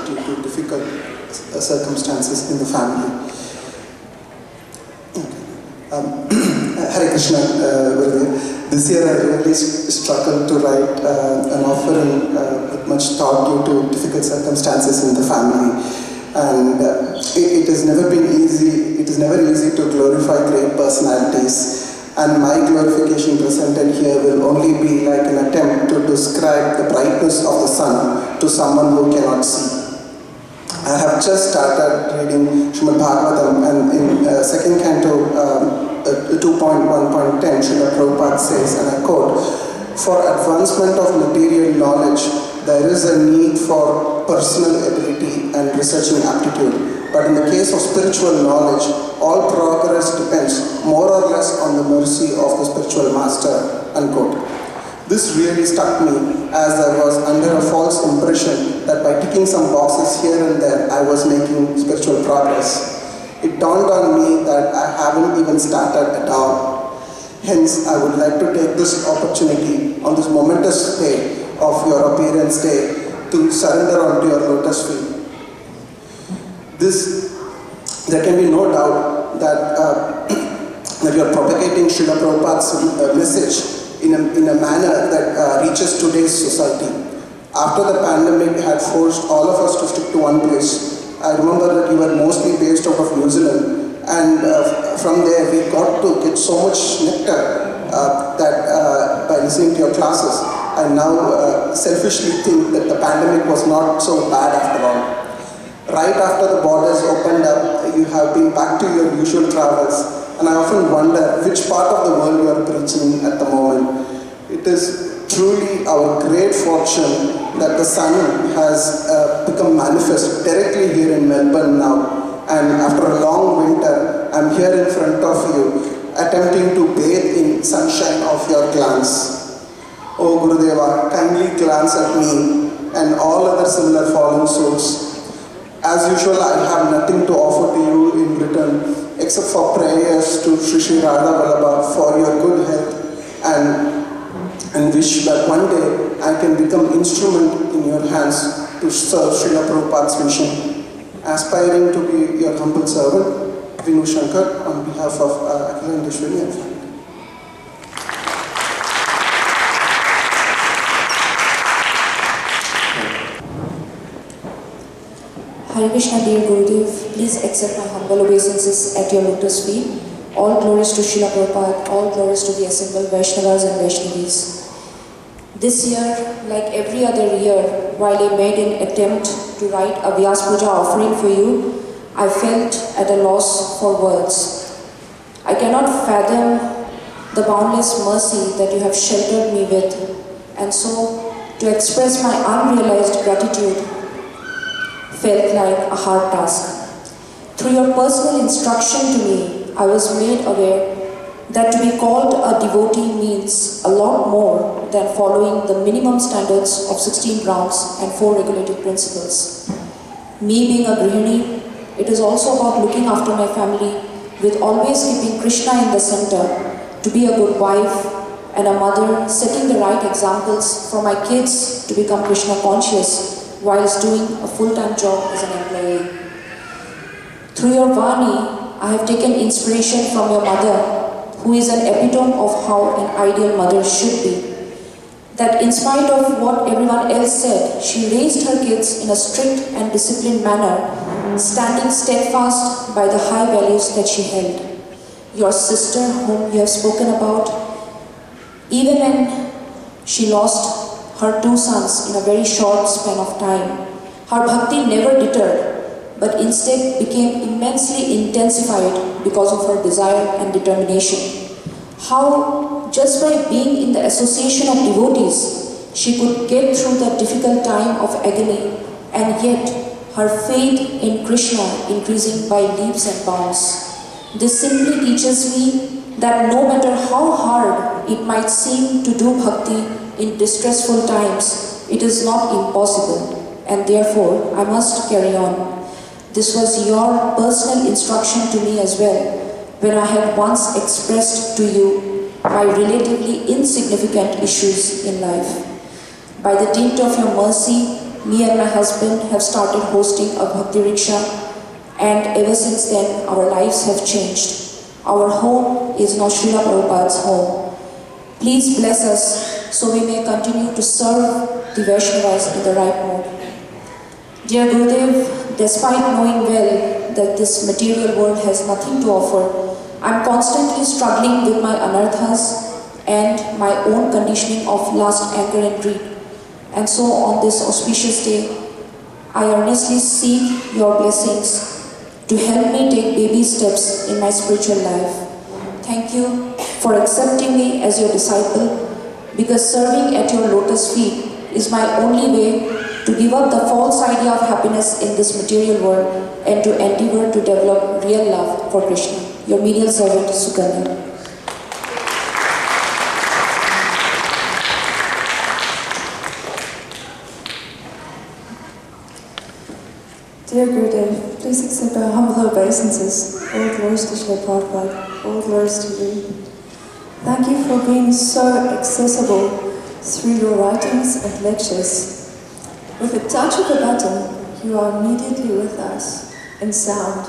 due to difficult circumstances in the family. Hare Krishna Gurudev. This year I really struggled to write an offering with much thought due to difficult circumstances in the family. And it has never been easy, it is never easy to glorify great personalities. And my glorification presented here will only be like an attempt to describe the brightness of the sun to someone who cannot see. I have just started reading Śrīmad Bhāgavatam, and in second canto 2.1.10, Srila Prabhupada says, and I quote, "For advancement of material knowledge, there is a need for personal ability and researching aptitude. But in the case of spiritual knowledge, all progress depends more or less on the mercy of the spiritual master," unquote. This really struck me, as I was under a false impression that by ticking some boxes here and there, I was making spiritual progress. It dawned on me that I haven't even started at all. Hence, I would like to take this opportunity on this momentous day of your appearance day to surrender onto your lotus feet. there can be no doubt that that you are propagating Srila Prabhupada's message in a manner that reaches today's society. After the pandemic had forced all of us to stick to one place, I remember that you were mostly based out of New Zealand, and from there we got to get so much nectar that by listening to your classes, I now selfishly think that the pandemic was not so bad after all. Right after the borders opened up, you have been back to your usual travels, and I often wonder which part of the world you are preaching at the moment. It is truly our great fortune that the sun has become manifest directly here in Melbourne now, and after a long winter, I'm here in front of you, attempting to bathe in sunshine of your glance. Oh Gurudeva, kindly glance at me and all other similar fallen souls. As usual, I have nothing to offer to you in return except for prayers to Sri Sri Radha Vallabha for your good health, and wish that one day I can become instrument in your hands to serve Srila Prabhupada's mission. Aspiring to be your humble servant, Vinu Shankar, on behalf of Akhilandeshwari and family. Hare Krishna, dear Gurudev, please accept my humble obeisances at your lotus feet. All glories to Srila Prabhupada, all glories to the assembled Vaishnavas and Vaishnavis. This year, like every other year, while I made an attempt to write a Vyasa Puja offering for you, I felt at a loss for words. I cannot fathom the boundless mercy that you have sheltered me with, and so to express my unrealized gratitude felt like a hard task. Through your personal instruction to me, I was made aware that to be called a devotee means a lot more than following the minimum standards of 16 rounds and 4 regulative principles. Me being a grihini, it is also about looking after my family with always keeping Krishna in the center, to be a good wife and a mother, setting the right examples for my kids to become Krishna conscious whilst doing a full-time job as an employee. Through your Vani, I have taken inspiration from your mother, who is an epitome of how an ideal mother should be. That in spite of what everyone else said, she raised her kids in a strict and disciplined manner, standing steadfast by the high values that she held. Your sister, whom you have spoken about, even when she lost her 2 sons in a very short span of time, her bhakti never deterred, but instead became immensely intensified because of her desire and determination. How, just by being in the association of devotees, she could get through the difficult time of agony, and yet her faith in Krishna increasing by leaps and bounds. This simply teaches me that no matter how hard it might seem to do bhakti in distressful times, it is not impossible, and therefore I must carry on. This was your personal instruction to me as well, when I had once expressed to you my relatively insignificant issues in life. By the dint of your mercy, me and my husband have started hosting a bhakti rickshaw, and ever since then our lives have changed. Our home is now Srila Prabhupada's home. Please bless us so we may continue to serve the Vaishnavas in the right mode. Dear Gurudev, despite knowing well that this material world has nothing to offer, I am constantly struggling with my anarthas and my own conditioning of lust, anger and greed. And so on this auspicious day, I earnestly seek your blessings to help me take baby steps in my spiritual life. Thank you for accepting me as your disciple, because serving at your lotus feet is my only way to give up the false idea of happiness in this material world and to endeavor to develop real love for Krishna. Your menial servant, Sukanya. Dear Gurudev, please accept our humble obeisances. All glories to Srila Prabhupada, all glories to you. Thank you for being so accessible through your writings and lectures. With a touch of a button, you are immediately with us, and sound,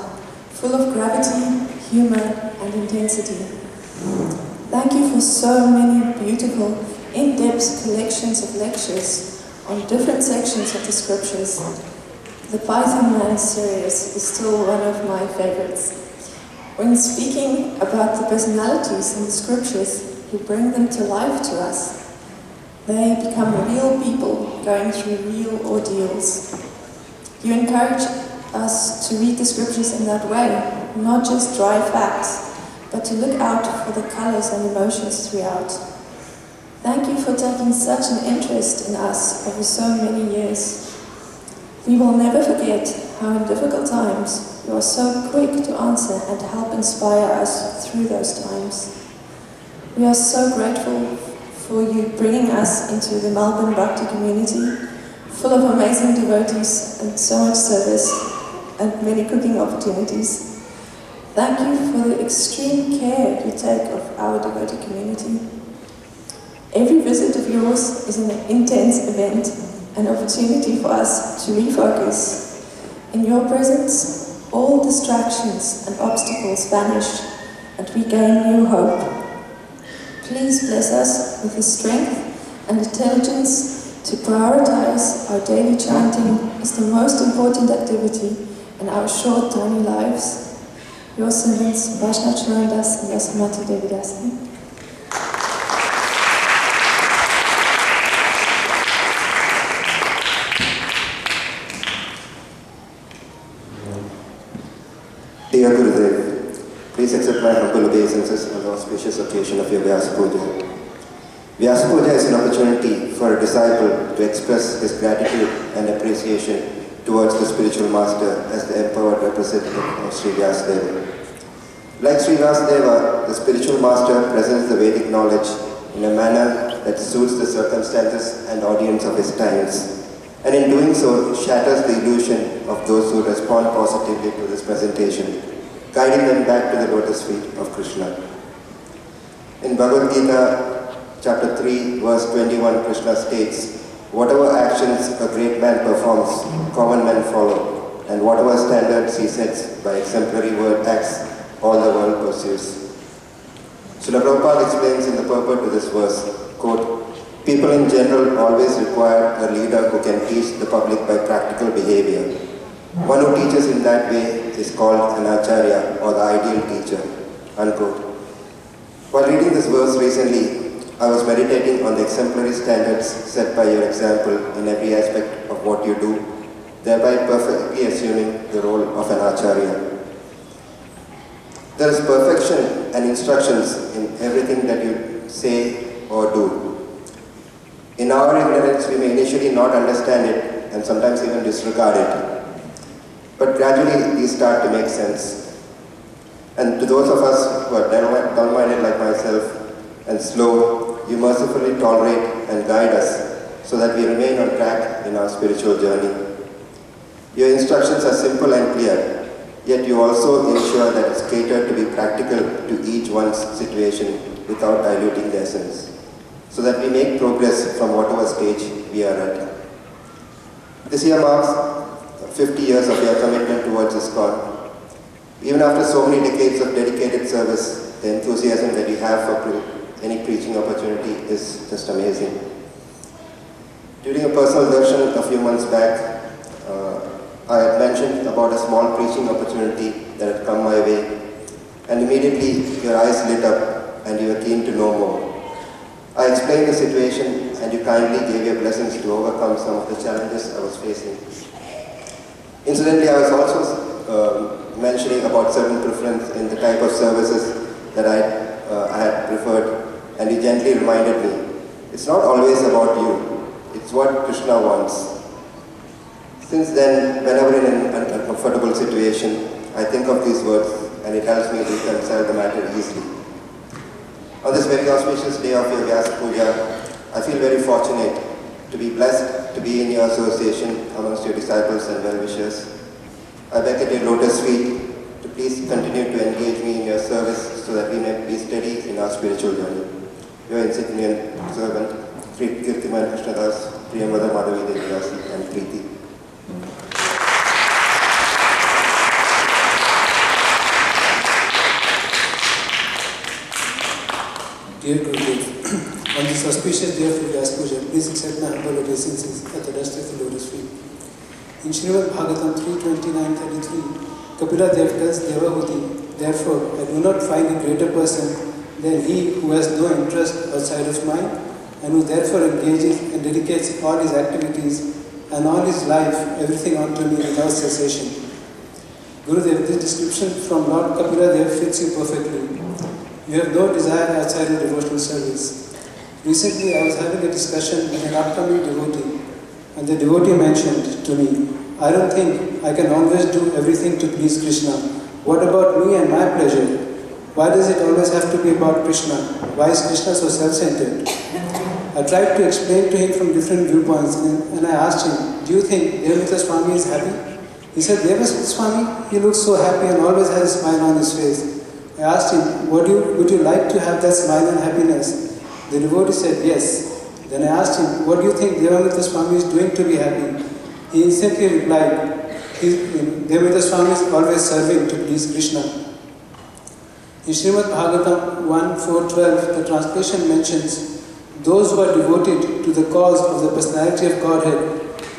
full of gravity, humor, and intensity. Thank you for so many beautiful, in-depth collections of lectures on different sections of the scriptures. The Python Man series is still one of my favorites. When speaking about the personalities in the scriptures, you bring them to life to us. They become real people going through real ordeals. You encourage us to read the scriptures in that way, not just dry facts, but to look out for the colors and emotions throughout. Thank you for taking such an interest in us over so many years. We will never forget how in difficult times you are so quick to answer and to help inspire us through those times. We are so grateful for you bringing us into the Melbourne Bhakti community, full of amazing devotees and so much service and many cooking opportunities. Thank you for the extreme care you take of our devotee community. Every visit of yours is an intense event, an opportunity for us to refocus. In your presence, all distractions and obstacles vanish and we gain new hope. Please bless us with the strength and intelligence to prioritize our daily chanting as the most important activity in our short, tiny lives. Your servants, Vaishnav Charandas and Yasamati Devidasi. Dear Gurudev, please accept my humble obeisances on the auspicious occasion of your Vyasa Puja. Vyasa Puja is an opportunity for a disciple to express his gratitude and appreciation towards the spiritual master as the empowered representative of Sri Vyasadeva. Like Sri Vyasadeva, the spiritual master presents the Vedic knowledge in a manner that suits the circumstances and audience of his times, and in doing so shatters the illusion of those who respond positively to this presentation, guiding them back to the lotus feet of Krishna. In Bhagavad Gita, chapter 3, verse 21, Krishna states, "Whatever actions a great man performs, common men follow, and whatever standards he sets by exemplary word acts, all the world pursues." Srila Prabhupada explains in the purport to this verse, quote, "People in general always require a leader who can teach the public by practical behavior. One who teaches in that way is called an Acharya or the ideal teacher." Unquote. While reading this verse recently, I was meditating on the exemplary standards set by your example in every aspect of what you do, thereby perfectly assuming the role of an Acharya. There is perfection and instructions in everything that you say or do. In our ignorance, we may initially not understand it and sometimes even disregard it. But gradually, these start to make sense. And to those of us who are dull-minded like myself and slow, you mercifully tolerate and guide us so that we remain on track in our spiritual journey. Your instructions are simple and clear, yet you also ensure that it's catered to be practical to each one's situation without diluting the essence, so that we make progress from whatever stage we are at. This year marks 50 years of your commitment towards ISKCON. Even after so many decades of dedicated service, the enthusiasm that you have for any preaching opportunity is just amazing. During a personal darshan a few months back, I had mentioned about a small preaching opportunity that had come my way, and immediately your eyes lit up and you were keen to know more. I explained the situation and you kindly gave your blessings to overcome some of the challenges I was facing. Incidentally, I was also mentioning about certain preference in the type of services that I had preferred, and you gently reminded me, it's not always about you, it's what Krishna wants. Since then, whenever in an uncomfortable situation, I think of these words and it helps me reconcile the matter easily. On this very auspicious day of your Vyasa Puja, I feel very fortunate to be blessed to be in your association amongst your disciples and well-wishers. I beg at your lotus feet to please continue to engage me in your service so that we may be steady in our spiritual journey. Your insignificant servant, Kirtiman Krishnadas, Priyamada Madhavi Devasi, and Preeti. Dear Gurudev, on this auspicious day of Vyasa Puja, please accept my humble obeisances at the dust of the lotus feet. In Śrīmad Bhāgavatam 3:29-33, Kapila Dev tells Devahuti, therefore, I do not find a greater person than he who has no interest outside of mine and who therefore engages and dedicates all his activities and all his life, everything unto me without cessation. Gurudev, this description from Lord Kapila Dev fits you perfectly. You have no desire outside of devotional service. Recently, I was having a discussion with an upcoming devotee, and the devotee mentioned to me, I don't think I can always do everything to please Krishna. What about me and my pleasure? Why does it always have to be about Krishna? Why is Krishna so self-centered? I tried to explain to him from different viewpoints, and I asked him, do you think Devamrita Swami is happy? He said, Devamrita Swami, he looks so happy and always has a smile on his face. I asked him, would you like to have that smile and happiness? The devotee said, yes. Then I asked him, what do you think Devamrita Swami is doing to be happy? He instantly replied, Devamrita Swami is always serving to please Krishna. In Śrīmad Bhāgavatam 1:4-12, the translation mentions, those who are devoted to the cause of the personality of Godhead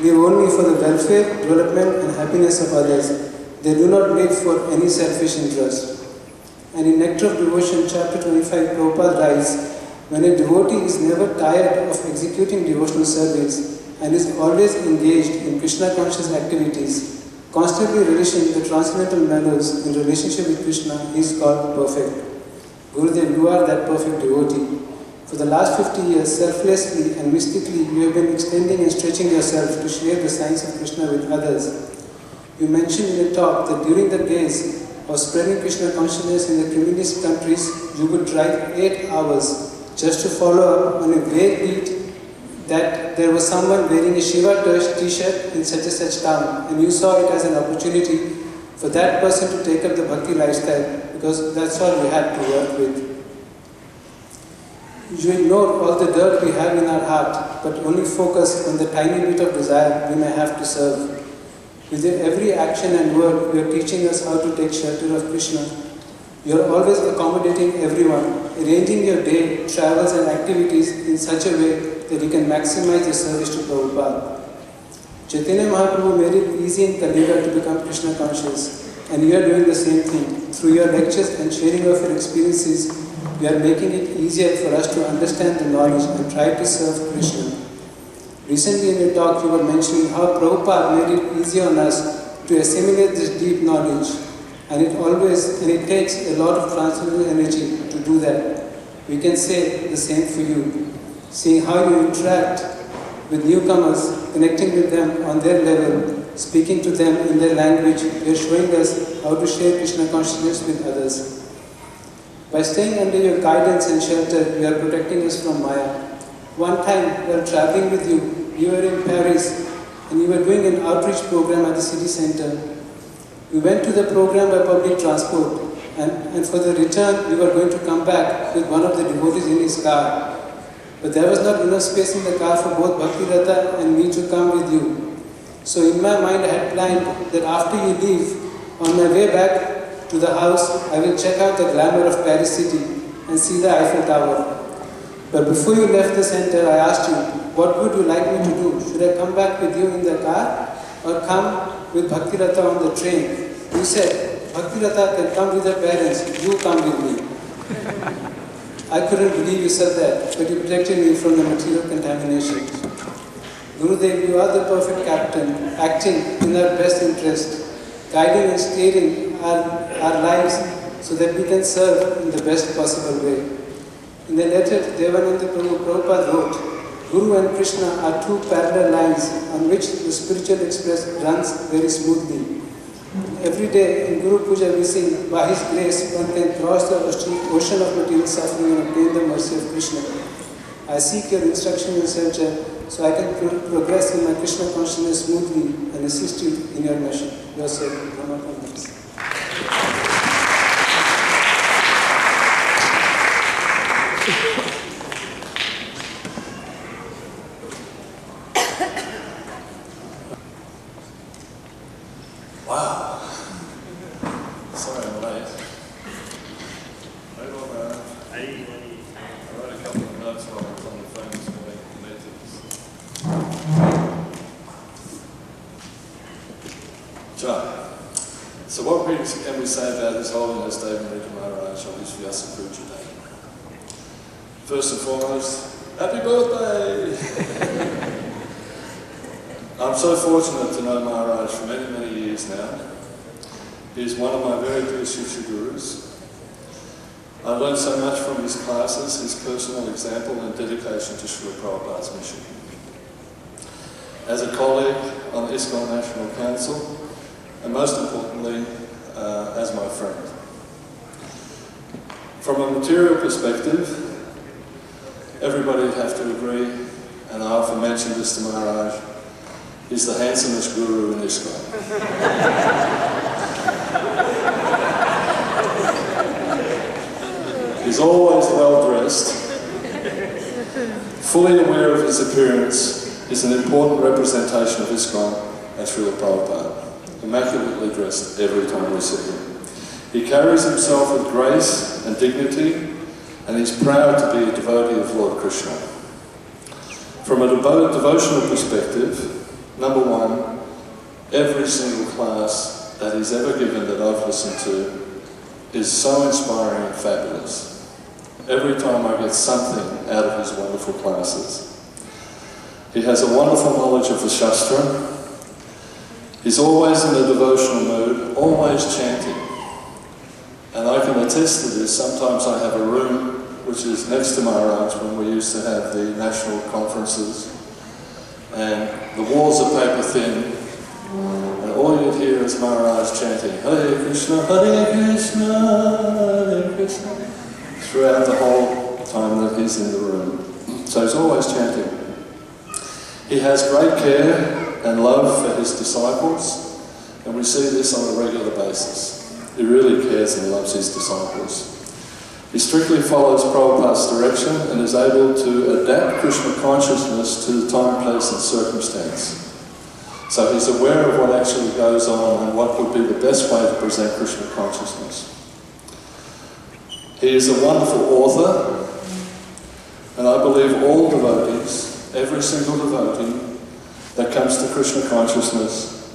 live only for the welfare, development and happiness of others. They do not live for any selfish interest. And in Nectar of Devotion, chapter 25, Prabhupada writes, when a devotee is never tired of executing devotional service and is always engaged in Krishna conscious activities, constantly relishing the transcendental mellows in relationship with Krishna, he is called perfect. Gurudev, you are that perfect devotee. For the last 50 years, selflessly and mystically, you have been extending and stretching yourself to share the signs of Krishna with others. You mentioned in a talk that during the days of spreading Krishna consciousness in the communist countries, you would drive 8 hours just to follow up on a vague lead that there was someone wearing a Shiva t-shirt in such and such town, and you saw it as an opportunity for that person to take up the bhakti lifestyle because that's all we had to work with. You ignore all the dirt we have in our heart, but only focus on the tiny bit of desire we may have to serve. With every action and word, you are teaching us how to take shelter of Krishna. You are always accommodating everyone, arranging your day, travels and activities in such a way that you can maximize your service to Prabhupada. Chaitanya Mahaprabhu made it easy in Kaliga to become Krishna conscious, and you are doing the same thing. Through your lectures and sharing of your experiences, you are making it easier for us to understand the knowledge and try to serve Krishna. Recently in your talk, you were mentioning how Prabhupada made it easy on us to assimilate this deep knowledge, and it takes a lot of transcendental energy to do that. We can say the same for you. Seeing how you interact with newcomers, connecting with them on their level, speaking to them in their language, you are showing us how to share Krishna consciousness with others. By staying under your guidance and shelter, you are protecting us from Maya. One time, while traveling with you, you were in Paris and you were doing an outreach program at the city center. We went to the program by public transport, and for the return, we were going to come back with one of the devotees in his car. But there was not enough space in the car for both Bhaktivedanta and me to come with you. So in my mind, I had planned that after you leave, on my way back to the house, I will check out the glamour of Paris city and see the Eiffel Tower. But before you left the center, I asked you, what would you like me to do? Should I come back with you in the car or come with Bhaktivedanta on the train? You said, Bhaktivedanta can come with her parents, you come with me. I couldn't believe you said that, but you protected me from the material contamination. Gurudev, you are the perfect captain, acting in our best interest, guiding and steering our lives so that we can serve in the best possible way. In the letter Devananda Prabhupada wrote, Guru and Krishna are two parallel lines on which the spiritual express runs very smoothly. Every day in Guru Puja we sing, by His grace one can cross the ocean of material suffering and obtain the mercy of Krishna. I seek your instruction and shelter so I can progress in my Krishna consciousness smoothly and assist you in your mission. Your servant, Brahma Pandits. Wow. Sorry I'm late. what can we say about His Holiness Devamrita Maharaj on his Vyasa Puja Day? First and foremost, happy birthday! I'm so fortunate to know Maharaj for many, many years now. He's one of my very dear Shivsha Gurus. I learned so much from his classes, his personal example and dedication to Srila Prabhupada's mission. As a colleague on the ISKCON National Council, and most importantly, as my friend. From a material perspective, everybody would have to agree, and I often mention this to Maharaj, he's the handsomest guru in ISKCON. He's always well dressed, fully aware of his appearance, is an important representation of ISKCON and Srila Prabhupada, immaculately dressed every time we see him. He carries himself with grace and dignity, and he's proud to be a devotee of Lord Krishna. From a devotional perspective, number one, every single class that he's ever given that I've listened to is so inspiring and fabulous. Every time I get something out of his wonderful classes. He has a wonderful knowledge of the Shastra. He's always in a devotional mood, always chanting. And I can attest to this. Sometimes I have a room which is next to Maharaj when we used to have the national conferences. And the walls are paper thin. And all you'd hear is Maharaj chanting, Hare Krishna, Hare Krishna, Hare Krishna, throughout the whole time that he's in the room. So he's always chanting. He has great care and love for his disciples, and we see this on a regular basis. He really cares and loves his disciples. He strictly follows Prabhupada's direction and is able to adapt Krishna consciousness to the time, place and circumstance. So he's aware of what actually goes on and what would be the best way to present Krishna consciousness. He is a wonderful author, and I believe all devotees, every single devotee that comes to Krishna consciousness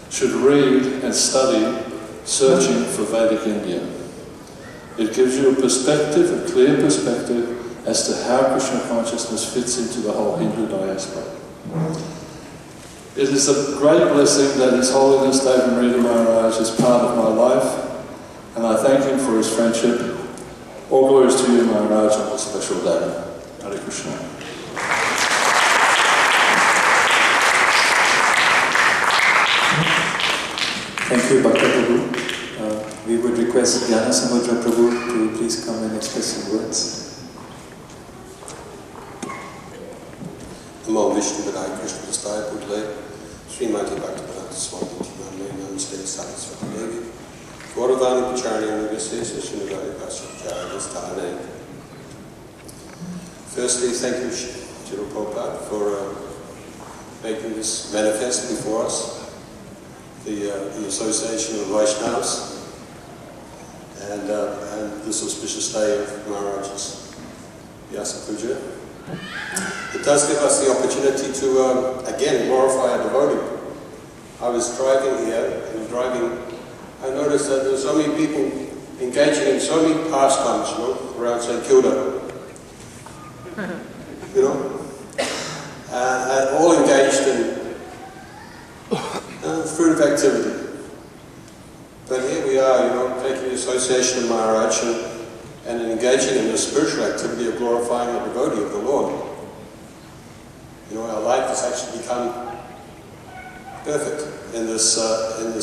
should read and study Searching for Vedic India. It gives you a perspective, a clear perspective, as to how Krishna consciousness fits into the whole Hindu diaspora. It is a great blessing that His Holiness Devamrita Maharaj is part of my life, and I thank him for his friendship. All glories to you, Maharaj, on this special day. Hare Krishna. Thank you, Bhakta Prabhu. We would request Jnana Samudra Prabhu to please come and express some words. Namo Vishnu Vidai Krishna Prasthaya Pudle, Śrīmad Bhāgavatam Swami Namaste Saraswati Devi, Gauravani Pacharya Nivasesa Shinadari Vasacharya Sthane. Firstly, thank you, Srila Prabhupada, for making this manifest before us. The Association of Vaishnavas and this auspicious day of Maharaj's Vyasa Puja. It does give us the opportunity to again glorify a devotee. I was driving here I noticed that there were so many people engaging in so many pastimes, around St. Kilda. And all engaged in fruitive activity. But here we are, taking the association of Maharaj and engaging in the spiritual activity of glorifying the devotee of the Lord. Our life has actually become perfect in this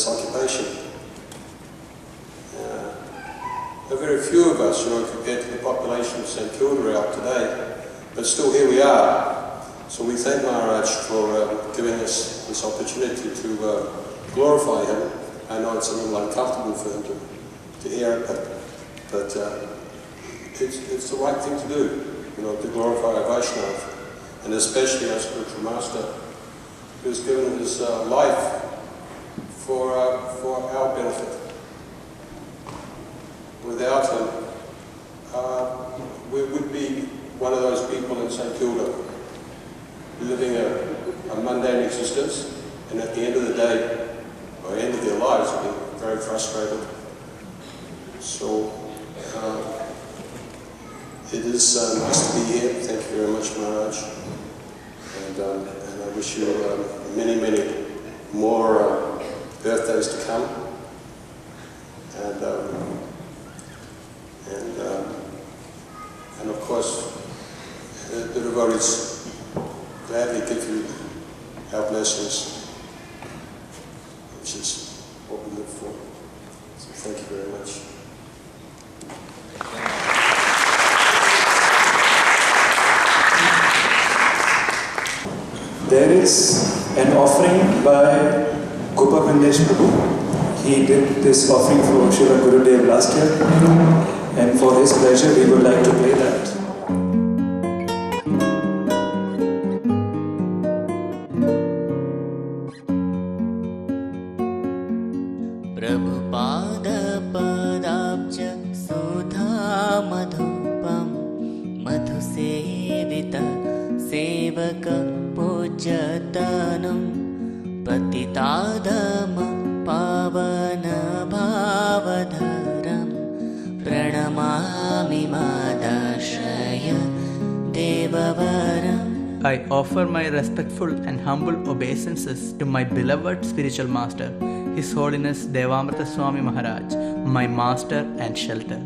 occupation. There are very few of us, compared to the population of St. Kilda out today, but still here we are. So we thank Maharaj for giving us this opportunity to glorify him. I know it's a little uncomfortable for him to hear it, but it's the right thing to do, to glorify a Vaishnava, and especially our spiritual master, who's given his life for our benefit. Without him, we would be one of those people in St. Kilda, living a mundane existence, and at the end of the day, or the end of their lives, very frustrated. So it is nice to be here. Thank you very much, Maharaj. And I wish you many, many more birthdays to come. And of course, the devotees gladly give you our blessings, which is what we live for. So thank you very much. There is an offering by Gopakandesh Prabhu. He did this offering for Srila Gurudev last year, and for his pleasure we would like to play that. Prabhupada padabja sudha madhupam madhusevita sevaka pujatanam patitadama pavana bhavadharam pranamami madashraya devavaram. I offer my respectful and humble obeisances to my beloved spiritual master, His Holiness Devamrita Swami Maharaj, my master and shelter.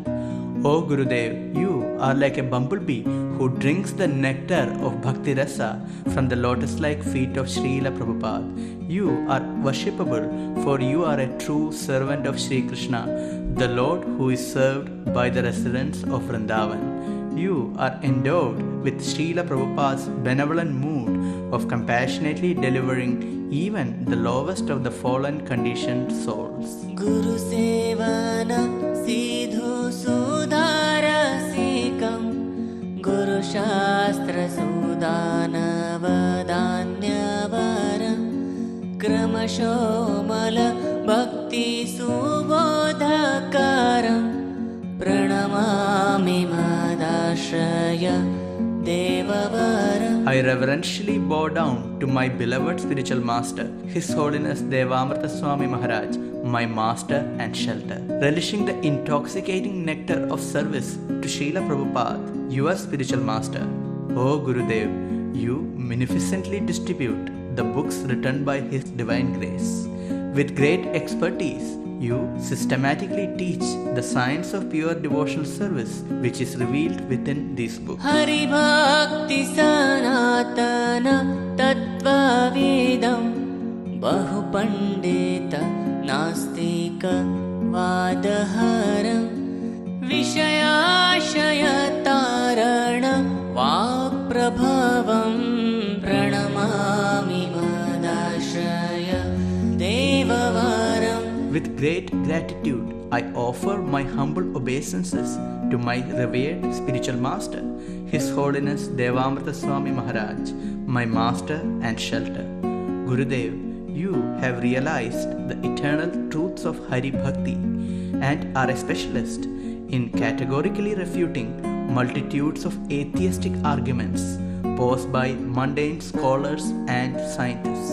O Gurudev, you are like a bumblebee who drinks the nectar of Bhakti Rasa from the lotus-like feet of Srila Prabhupada. You are worshipable, for you are a true servant of Sri Krishna, the Lord who is served by the residents of Vrindavan. You are endowed with Srila Prabhupada's benevolent mood of compassionately delivering even the lowest of the fallen conditioned souls. Guru Sevana Sidhu Sudhara Sikam Guru Shastra Sudhana Vadanya Varam Kramasho Bhakti Subodhakaram Pranamami Madashraya Devavaram. I reverentially bow down to my beloved spiritual master, His Holiness Devamrita Swami Maharaj, my master and shelter. Relishing the intoxicating nectar of service to Srila Prabhupada, your spiritual master. O Gurudev, you munificently distribute the books written by His divine grace. With great expertise, you systematically teach the science of pure devotional service, which is revealed within these books. Hari Bhakti Sanatana Tattva Vedam Bahu Pandita Nastika Vadaharam Vishayashaya Tarana Vak Prabhavam Pranamami Madashraya Devavaram. With great gratitude, I offer my humble obeisances to my revered spiritual master, His Holiness Devamrita Swami Maharaj, my master and shelter. Gurudev, you have realized the eternal truths of Hari Bhakti and are a specialist in categorically refuting multitudes of atheistic arguments posed by mundane scholars and scientists.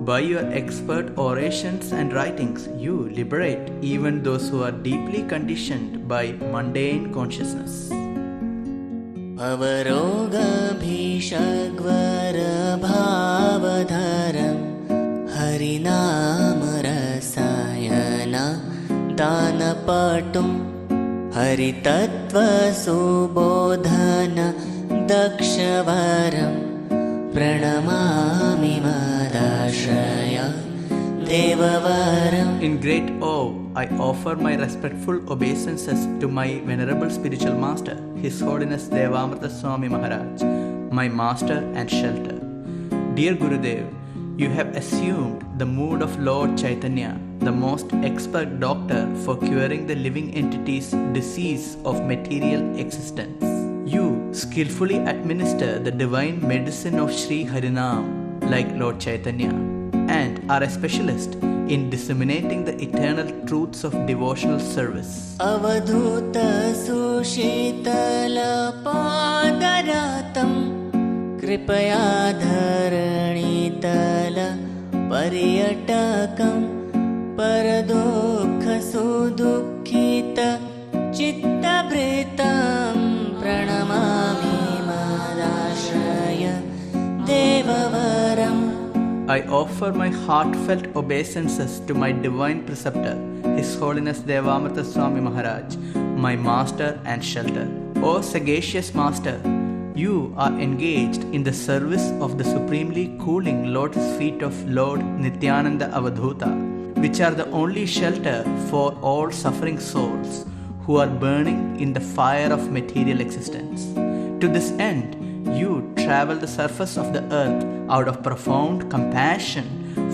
By your expert orations and writings, you liberate even those who are deeply conditioned by mundane consciousness. Avaroga bhishagvara bhavadharam Harinama rasayana danapatum Haritattva subodhana dakshavaram Pranamami Madashraya Devavaram. In great awe, I offer my respectful obeisances to my venerable spiritual master, His Holiness Devamrita Swami Maharaj, my master and shelter. Dear Gurudev, you have assumed the mood of Lord Chaitanya, the most expert doctor for curing the living entity's disease of material existence. You skillfully administer the divine medicine of Sri Harinam like Lord Chaitanya and are a specialist in disseminating the eternal truths of devotional service. Avadhuta sushitala padaratam Kripaya dharanitala pariyatakam परदुःख सुदुःखित चित्तभृतं प्रणमामि madashraya देववरम्. I offer my heartfelt obeisances to my divine preceptor, His Holiness Devamrita Swami Maharaj, my master and shelter. O sagacious master, you are engaged in the service of the supremely cooling lotus feet of Lord Nityananda Avadhuta, which are the only shelter for all suffering souls who are burning in the fire of material existence. To this end, you travel the surface of the earth out of profound compassion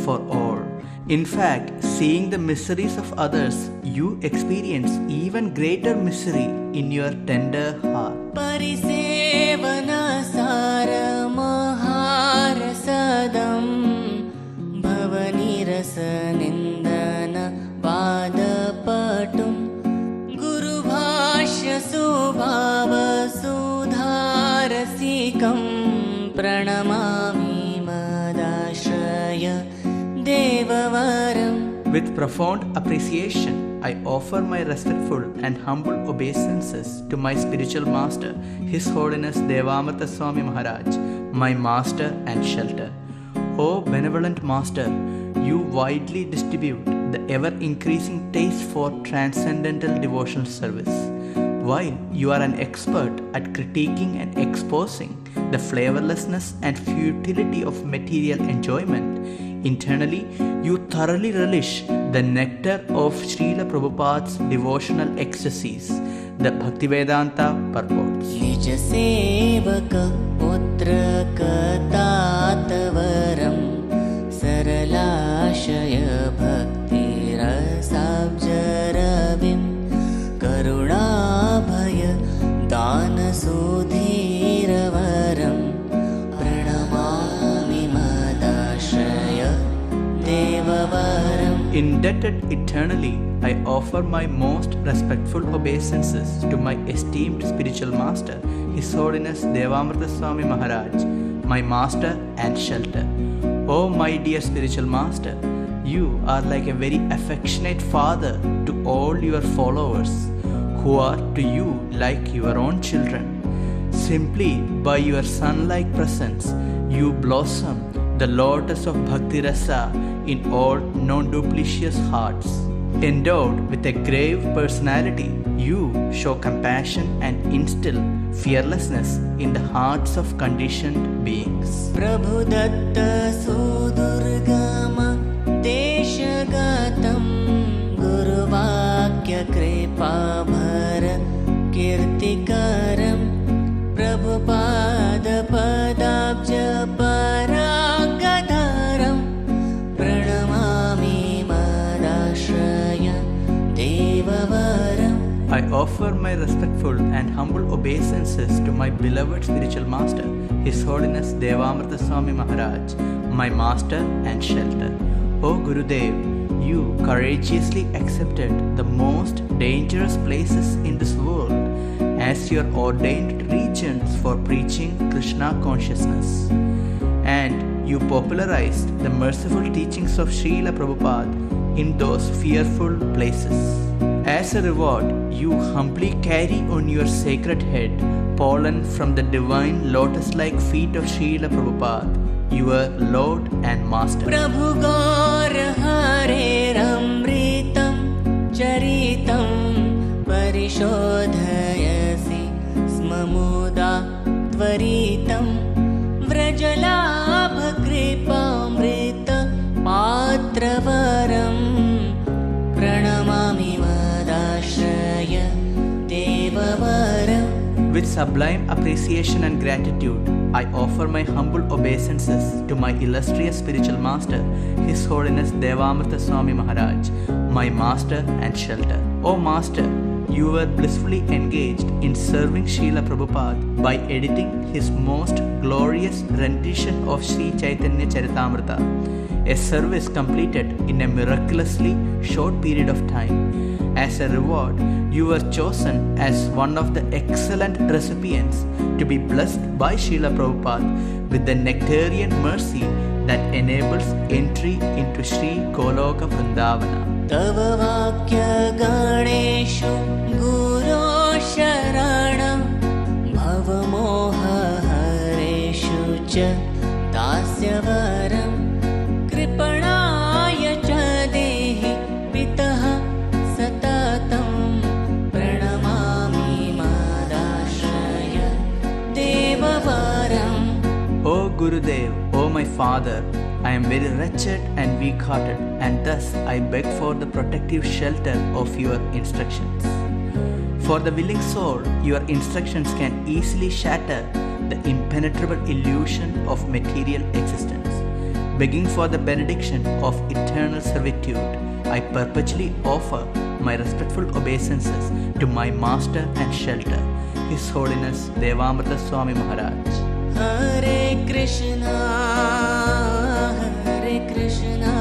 for all. In fact, seeing the miseries of others, you experience even greater misery in your tender heart. परिसेवना सारमहारसदं भवनिरसनिन्दन वादपटुं गुरुभाष्य सुभावसुधारसिकं प्रणमामि madashraya देववरम्. With profound appreciation, I offer my respectful and humble obeisances to my spiritual master, His Holiness Devamrita Swami Maharaj, my master and shelter. O benevolent master, you widely distribute the ever-increasing taste for transcendental devotional service. While you are an expert at critiquing and exposing the flavorlessness and futility of material enjoyment, internally you thoroughly relish the nectar of Srila Prabhupada's devotional ecstasies, the Bhaktivedanta purports. निज सेवक पुत्र कतातवरं सरलाशय भक्तिरसाब्जरविं करुणाभय दानसुधीरवरं प्रणमामि madashraya देववरम्. Indebted eternally, I offer my most respectful obeisances to my esteemed spiritual master, His Holiness Devamrita Swami Maharaj, my master and shelter. O my dear spiritual master, you are like a very affectionate father to all your followers, who are to you like your own children. Simply by your sun-like presence, you blossom the lotus of Bhakti Rasa in all non-duplicitous hearts. Endowed with a grave personality, you show compassion and instill fearlessness in the hearts of conditioned beings. Prabhu Datta Sudurgama Deshagatam Guru Vakya Kripa Bhara Kirtikaram Prabhupada Padabja Paragadaram Pranamami Madashraya Devavaram. I offer my respectful and humble obeisances to my beloved spiritual master, His Holiness Devamrita Swami Maharaj, my master and shelter. O Gurudev, you courageously accepted the most dangerous places in this world as your ordained regions for preaching Krishna consciousness. And you popularized the merciful teachings of Srila Prabhupada in those fearful places. As a reward, you humbly carry on your sacred head pollen from the divine lotus-like feet of Srila Prabhupada, your Lord and Master. Prabhu Gaur Hare Ramritam Charitam Parishodhayasi Smamuda Dvaritam Vrajala Kripamrita Patravaram Pranamami Madashraya Devavaram. With sublime appreciation and gratitude, I offer my humble obeisances to my illustrious spiritual master, His Holiness Devamrita Swami Maharaj, my master and shelter. O Master, you were blissfully engaged in serving Srila Prabhupada by editing his most glorious rendition of Sri Chaitanya Charitamrita, a service completed in a miraculously short period of time. As a reward, you were chosen as one of the excellent recipients to be blessed by Srila Prabhupada with the nectarian mercy that enables entry into Sri Goloka Vrindavana. तव वाक्य गणेषु गुरो शरणं भवमोह हरेषु च दास्यवरं कृपणाय च देहि पितः सततं प्रणमामि madashraya देववरम्. O Gurudev, O my Father, I am very wretched and weak-hearted, and thus I beg for the protective shelter of your instructions. For the willing soul, your instructions can easily shatter the impenetrable illusion of material existence. Begging for the benediction of eternal servitude, I perpetually offer my respectful obeisances to my master and shelter, His Holiness Devamrita Swami Maharaj. Hare Krishna, Hare Krishna,